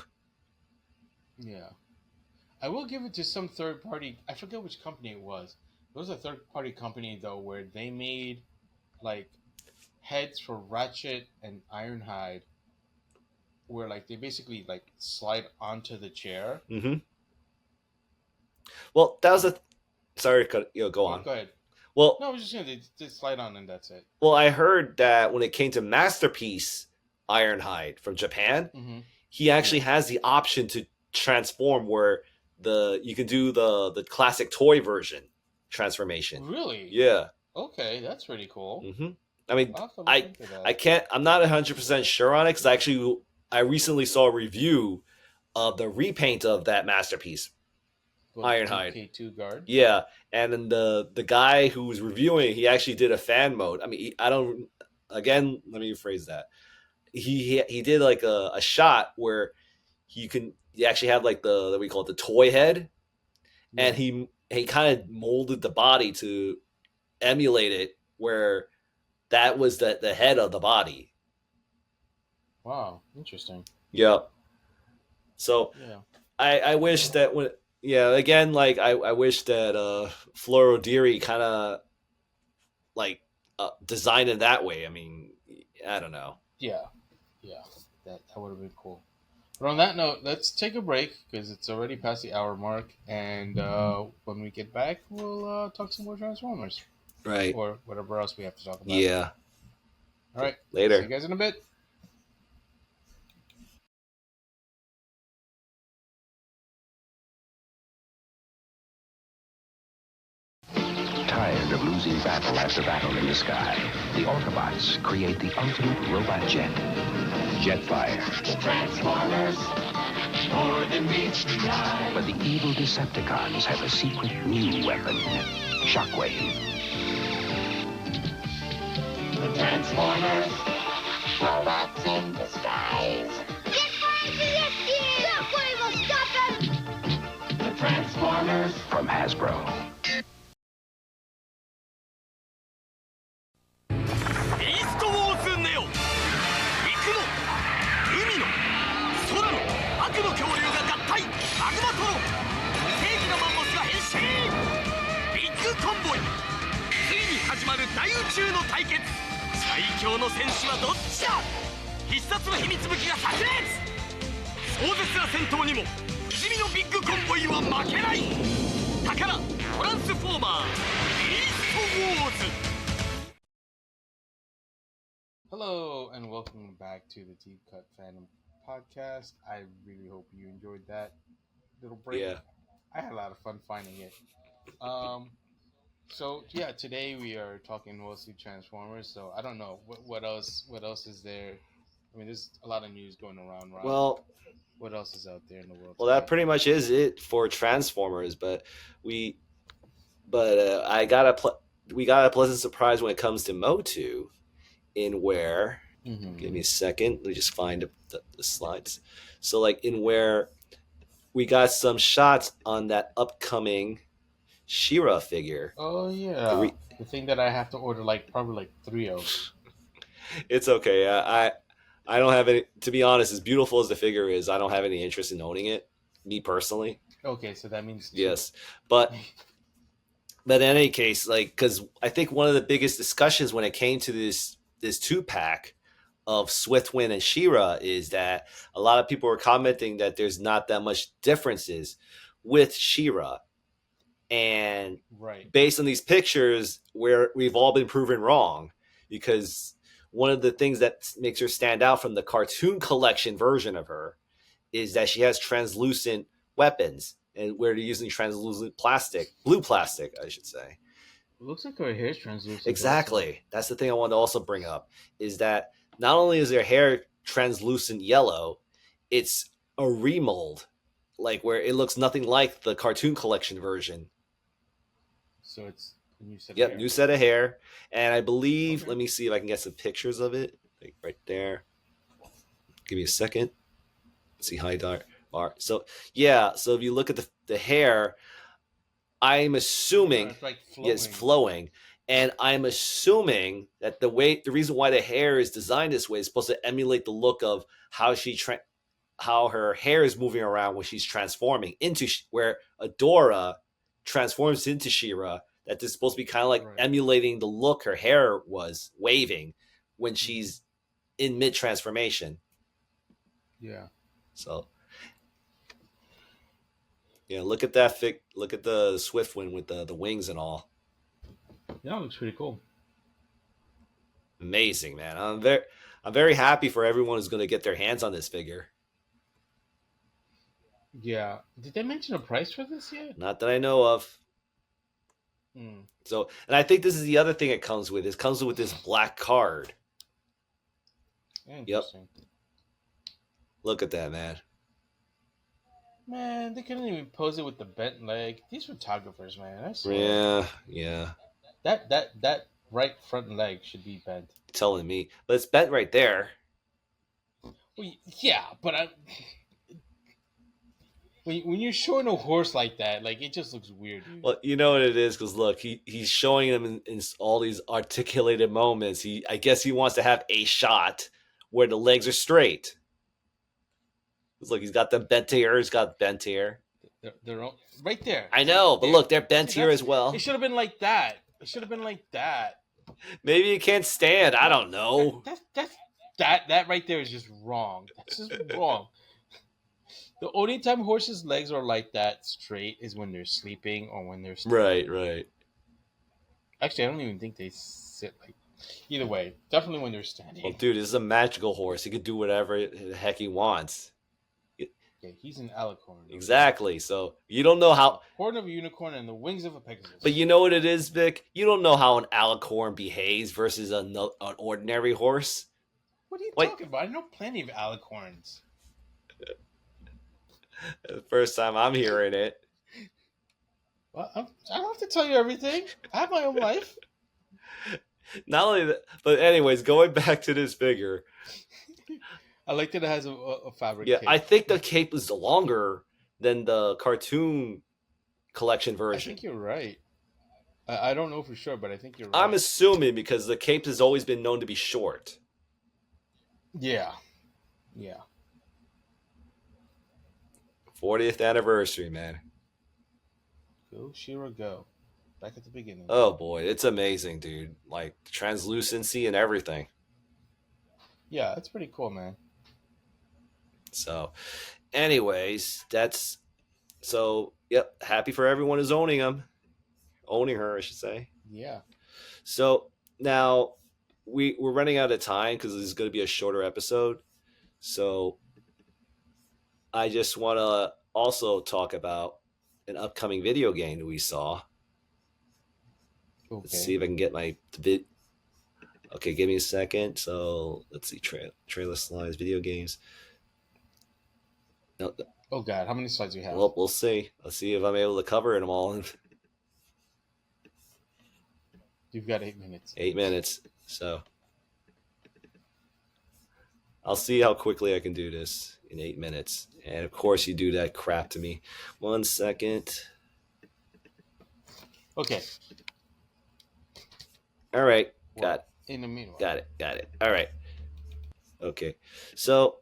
yeah. I will give it to some third party. I forget which company it was. It was a third party company though, where they made like heads for Ratchet and Ironhide, where like they basically like slide onto the chair. Mm-hmm. Well, that was a. Sorry, go on. Go ahead. Well, No, I was just saying they slide on and that's it. well, I heard that when it came to Masterpiece Ironhide from Japan, Mm-hmm. he actually Yeah. has the option to transform where you can do the classic toy version transformation. Really? Yeah. Okay, that's pretty cool. Mm-hmm. I mean, I'll have to look I into I that. can't. I'm not 100% sure on it because I recently saw a review of the repaint of that masterpiece What the Ironhide. K2 guard? Yeah, and then the guy who was reviewing, he actually did a fan mode. I mean, I don't. Again, let me rephrase that. He did like a shot where you actually have like the we call it the toy head, and Yeah. he kind of molded the body to emulate it where that was the head of the body. Wow. Interesting. Yep. So Yeah. I wish that when yeah again like I wish that Floro Deary kind of like designed it that way. I mean I don't know. Yeah. Yeah. That would have been cool. But on that note, let's take a break because it's already past the hour mark, and when we get back, we'll talk some more Transformers Right. or whatever else we have to talk about. Yeah. All right. See Later. you guys in a bit. Tired of losing battle after battle in the sky, the Autobots create the ultimate robot jet, Jetfire. Transformers, more than meets the eye. But the evil Decepticons have a secret new weapon, Shockwave. The Transformers, robots in disguise. Shockwave will stop him! The Transformers, From Hasbro. まる大宇宙の対決。最強の戦士はどっちだ。必殺の秘密武器が炸裂。壮絶な戦闘にも不死身のビッグコンボイは負けない。宝トランスフォーマービーストウォーズ。 Hello and welcome back to the Deep Cut Fandom Podcast. I really hope you enjoyed that little break. Yeah. I had a lot of fun finding it. So yeah, today we are talking mostly Transformers. So I don't know what else is there. I mean, there's a lot of news going around. Well, what else is out there in the world? Well, that pretty much is it for Transformers. We got a pleasant surprise when it comes to Motu, in where. Give me a second. Let me just find the slides. So, like, in where we got some shots on that upcoming She-Ra figure. Oh yeah, the thing that I have to order probably 3 of. It's okay. I don't have any. To be honest, as beautiful as the figure is, I don't have any interest in owning it. Me personally. Okay, so that means 2. Yes, but in any case, because I think one of the biggest discussions when it came to this 2-pack of Swiftwind and She-Ra is that a lot of people were commenting that there's not that much differences with She-Ra. And based on these pictures, where we've all been proven wrong, because one of the things that makes her stand out from the cartoon collection version of her is that she has translucent weapons, and where they're using translucent blue plastic, I should say. It looks like her hair is translucent. Exactly. Also. That's the thing I wanted to also bring up, is that not only is her hair translucent yellow, it's a remold, where it looks nothing like the cartoon collection version. So it's a new set of hair. New set of hair. And I believe, let me see if I can get some pictures of it. Right there. Give me a second. Let's see, high dark. So, yeah. So if you look at the hair, I'm assuming it's flowing. And I'm assuming that the reason why the hair is designed this way is supposed to emulate the look of how her hair is moving around when she's transforming into where Adora transforms into She-Ra. That this is supposed to be kind of emulating the look her hair was waving when she's in mid transformation. Yeah. So. Yeah, look at that look at the Swiftwind with the wings and all. Yeah, it looks pretty cool. Amazing, man. I'm very happy for everyone who's going to get their hands on this figure. Yeah. Did they mention a price for this yet? Not that I know of. So, and I think this is the other thing it comes with. It comes with this black card. Yep. Look at that, man. Man, they couldn't even pose it with the bent leg. These photographers, man. I swear. Yeah. That right front leg should be bent. You're telling me, but it's bent right there. Well, yeah, but when you're showing a horse like that, it just looks weird. Dude. Well, you know what it is, because look, he's showing them in all these articulated moments. I guess he wants to have a shot where the legs are straight. Look, he's got them bent here. He's got bent here. They're all, right there. I know, but look, they're bent here as well. It should have been like that. Maybe you can't stand. I don't know. That right there is just wrong. That's just wrong. The only time horses' legs are like that straight is when they're sleeping or when they're standing. Right. Actually, I don't even think they sit like. Either way, definitely when they're standing. Well, dude, this is a magical horse. He could do whatever the heck he wants. Yeah, he's an alicorn. Exactly. So you don't know how. Horn of a unicorn and the wings of a Pegasus. But you know what it is, Vic? You don't know how an alicorn behaves versus an ordinary horse. What are you talking about? I know plenty of alicorns. The first time I'm hearing it. Well, I don't have to tell you everything. I have my own life. Not only that, but anyways, going back to this figure. I like that it has a fabric cape. I think the cape is longer than the cartoon collection version. I think you're right. I don't know for sure, but I think you're right. I'm assuming because the cape has always been known to be short. Yeah. 40th anniversary, man. Go, She-Ra, go. back at the beginning. Oh boy, it's amazing, dude. Like translucency and everything. Yeah, that's pretty cool, man. So, anyways, that's so. Yep, happy for everyone who's owning her, I should say. Yeah. So now we're running out of time because this is going to be a shorter episode. So I just want to also talk about an upcoming video game that we saw. Okay. Let's see if I can get my vid. Okay, give me a second. So let's see, trailer slides, video games. No, Oh God, how many slides do you have? well, we'll see. Let's see if I'm able to cover them all. You've got 8 minutes. 8 minutes. So I'll see how quickly I can do this in 8 minutes. And of course, you do that crap to me. 1 second. Okay. All right. Well, Got it. in the meanwhile. Got it. All right. Okay. So,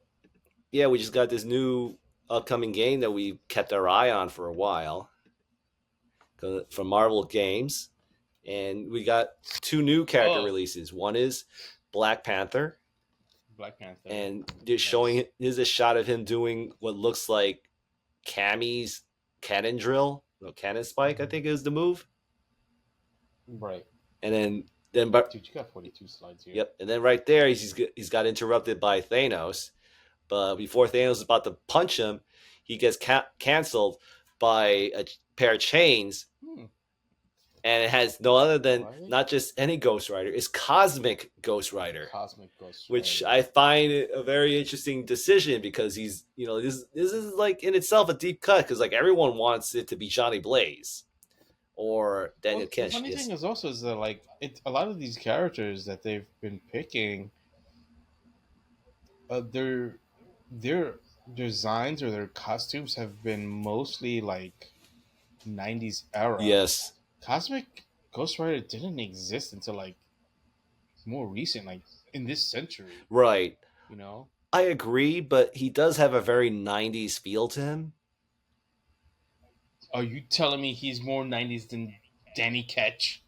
yeah, we just got this new upcoming game that we kept our eye on for a while from Marvel Games. And we got 2 new character releases. One is Black Panther. And they're showing, here's a shot of him doing what looks like Cammy's cannon drill. No, cannon spike, I think is the move. Right. And then dude, you got 42 slides here. Yep. And then right there, he's got interrupted by Thanos. But before Thanos is about to punch him, he gets canceled by a pair of chains. And it has no other than not just any Ghost Rider, it's Cosmic Ghost Rider. Cosmic Ghost Rider. Which I find a very interesting decision because he's, this is like in itself a deep cut because like everyone wants it to be Johnny Blaze or Daniel Kinch. The funny thing is also is that like a lot of these characters that they've been picking, their designs or their costumes have been mostly like 90s era. Yes. Cosmic Ghost Rider didn't exist until like more recent, like in this century. Right. I agree, but he does have a very 90s feel to him. Are you telling me he's more 90s than Danny Ketch?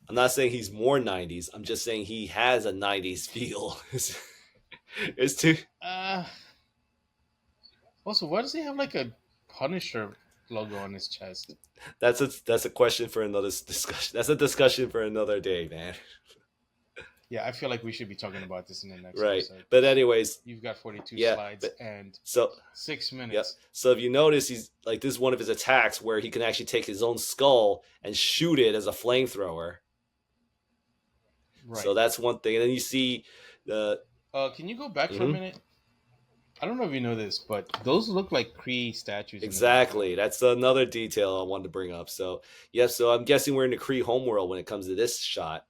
I'm not saying he's more 90s. I'm just saying he has a 90s feel. It's too. Also, why does he have like a Punisher logo on his chest? That's a question for another discussion. That's a discussion for another day, man. Yeah, I feel like we should be talking about this in the next right. episode. But anyways, you've got 42 slides and 6 minutes. Yep. So if you notice, he's like this is one of his attacks where he can actually take his own skull and shoot it as a flamethrower. Right. So that's one thing, and then you see the. Can you go back for a minute? I don't know if you know this, but those look like Kree statues. Exactly. That's another detail I wanted to bring up. So, so I'm guessing we're in the Kree homeworld when it comes to this shot.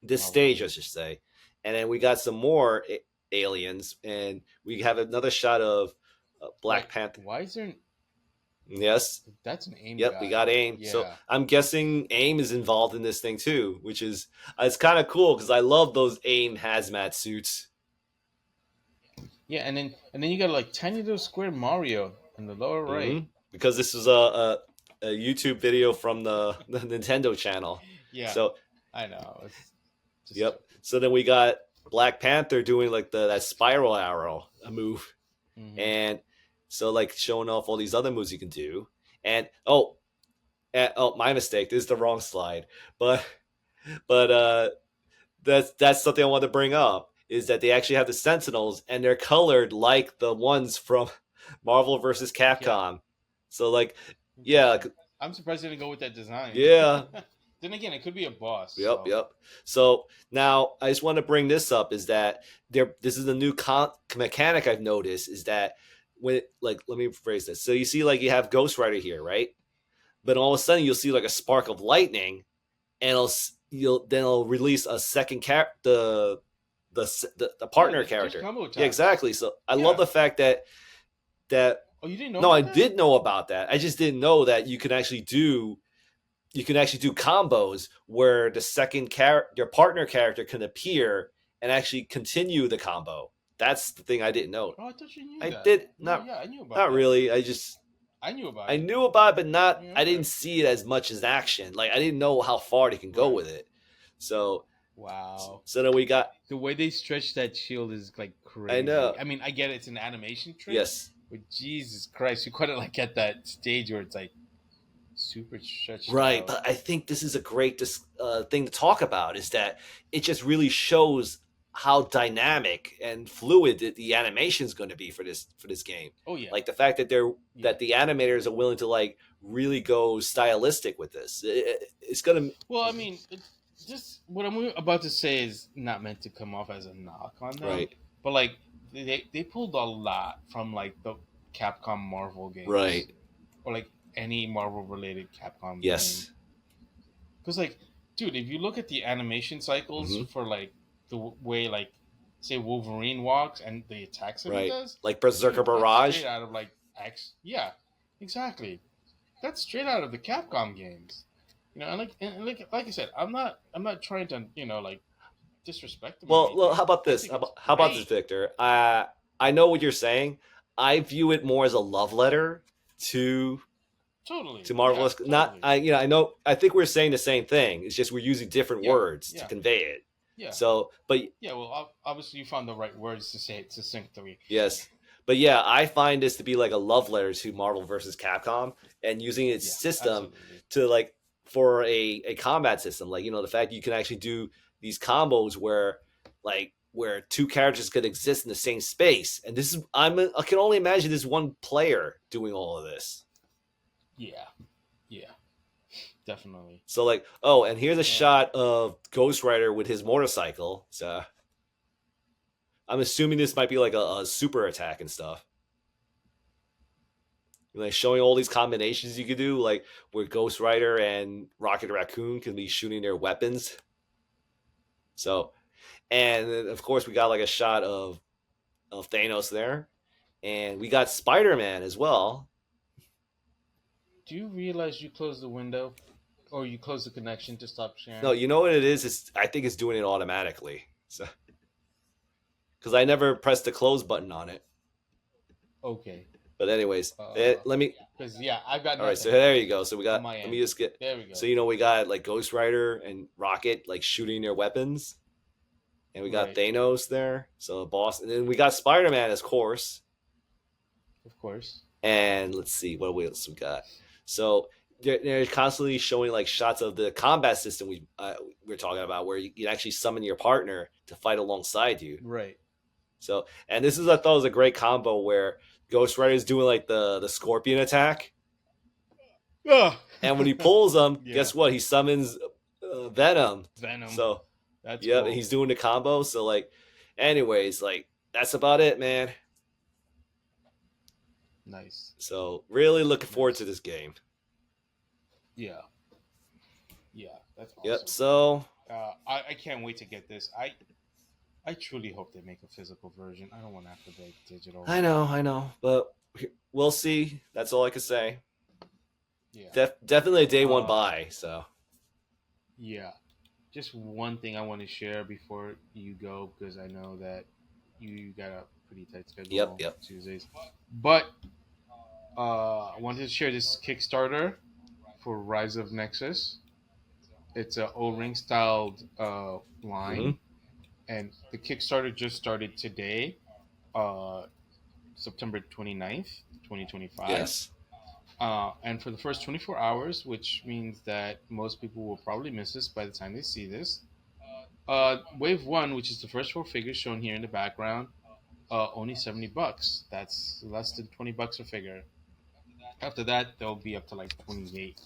This stage, I should say. And then we got some more aliens, and we have another shot of Black Panther. Why is there... Yes. That's an AIM guy. We got AIM. Yeah. So I'm guessing AIM is involved in this thing too, which is... it's kind of cool because I love those AIM hazmat suits. Yeah, and then you got like tiny little square Mario in the lower right. Because this is a YouTube video from the Nintendo channel. Yeah. So I know. It's just... So then we got Black Panther doing like that spiral arrow move, and so like showing off all these other moves you can do. And my mistake. This is the wrong slide. But that's something I wanted to bring up. Is that they actually have the Sentinels and they're colored like the ones from Marvel vs. Capcom. Yeah. So like, I'm surprised they didn't go with that design. Yeah. Then again, it could be a boss. Yep. So now I just want to bring this up is that this is a new mechanic I've noticed is that when let me rephrase this. So you see like you have Ghost Rider here, right? But all of a sudden you'll see like a spark of lightning and it'll release a second the partner character. Yeah, exactly. So I love the fact that oh, you didn't know? No, I did know about that. I just didn't know that you can actually do combos where the second your partner character can appear and actually continue the combo. That's the thing I didn't know. Oh, I thought you knew I that. did I knew about that. Not really. I I knew about I it. knew about it, but not. Yeah, I didn't see it as much as action. Like I didn't know how far they can go Right. with it. So Wow. then we got. The way they stretch that shield is like crazy. I know. I mean, I get it's an animation trick. Yes. But Jesus Christ, you couldn't like get that stage where it's like super stretched Right, out. but I think this is a great thing to talk about. Is that it just really shows how dynamic and fluid the animation is going to be for this game. Oh yeah. Like the fact that that the animators are willing to like really go stylistic with this. It's gonna. Well, I mean, just what I'm about to say is not meant to come off as a knock on them, Right. but like they pulled a lot from like the Capcom Marvel games, Right. or like any Marvel related Capcom Yes. game. Because like, dude, if you look at the animation cycles for like the way like say Wolverine walks and the attacks that he Right. does, Like Berserker dude, that's Barrage. straight out of like yeah, exactly. That's straight out of the Capcom games. You know, and like I said, I'm not trying to like disrespect them. or Well, anything. how about I this? think How it's about this, great. Victor? I know what you're saying. I view it more as a love letter to Totally. Marvelous. Yeah, Not totally. I know. I think we're saying the same thing. It's just we're using different words to yeah. convey it. Yeah. So, but Yeah, well, obviously you found the right words to say it succinctly. yes, but yeah, I find this to be like a love letter to Marvel versus Capcom and using its system Absolutely. to like for a combat system. Like the fact you can actually do these combos where two characters could exist in the same space, and this is I can only imagine this one player doing all of this. Yeah, definitely. So like, oh, and here's a shot of Ghost Rider with his motorcycle. So I'm assuming this might be like a super attack and stuff. Like showing all these combinations you could do, like where Ghost Rider and Rocket Raccoon can be shooting their weapons. So, and then of course we got like a shot of Thanos there, and we got Spider-Man as well. Do you realize you closed the window, or you closed the connection to stop sharing? No, you know what it is? I think it's doing it automatically. So, because I never pressed the close button on it. Okay. But anyways, let me. Because I've got. All right, so there you go. So we got. my Let end. me just get. There we go. So we got like Ghost Rider and Rocket like shooting their weapons, and we got Right. Thanos there. So boss, and then we got Spider-Man, of course. Of course. And let's see what else we got. So they're constantly showing like shots of the combat system we're talking about, where you can actually summon your partner to fight alongside you. Right. So, and this is I thought was a great combo where Ghost Rider is doing like the scorpion attack, and when he pulls them, guess what? He summons Venom. So that's yeah, cool. he's doing the combo. So like, anyways, like that's about it, man. Nice. So really looking forward to this game. Yeah, that's awesome. Yep. So I can't wait to get this. I truly hope they make a physical version. I don't want to have to make digital. I know, but we'll see. That's all I can say. Yeah. Definitely a day one buy. So yeah, just one thing I want to share before you go, because I know that you got a pretty tight schedule. Yep. Tuesdays, but I wanted to share this Kickstarter for Rise of Nexus. It's a O-ring styled line, and the Kickstarter just started today, September 29th, 2025. Yes. And for the first 24 hours, which means that most people will probably miss this by the time they see this, Wave 1, which is the first 4 figures shown here in the background, only $70. That's less than $20 a figure. After that, they'll be up to like 28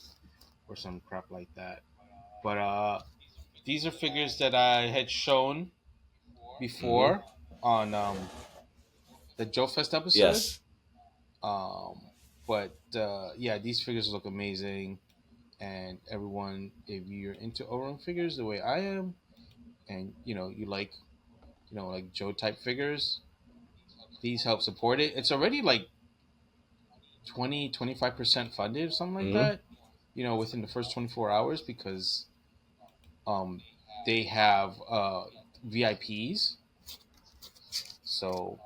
or some crap like that. But these are figures that I had shown before on the Joe Fest episode. Yes. But these figures look amazing, and everyone, if you're into O-ring figures the way I am, and you like like Joe type figures, these help support it. It's already like 20-25% funded, something like that, within the first 24 hours, because they have VIPs. So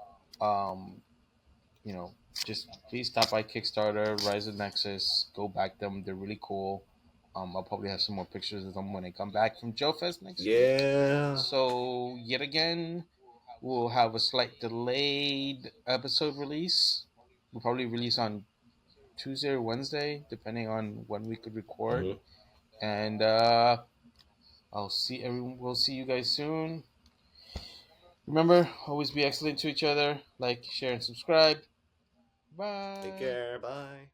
just please stop by Kickstarter, Rise of Nexus, go back them. They're really cool. I'll probably have some more pictures of them when I come back from Joe Fest next week. Yeah. So yet again, we'll have a slight delayed episode release. We'll probably release on Tuesday or Wednesday, depending on when we could record. Mhm. And We'll see you guys soon. Remember, always be excellent to each other. Like, share, and subscribe. Bye. Take care. Bye.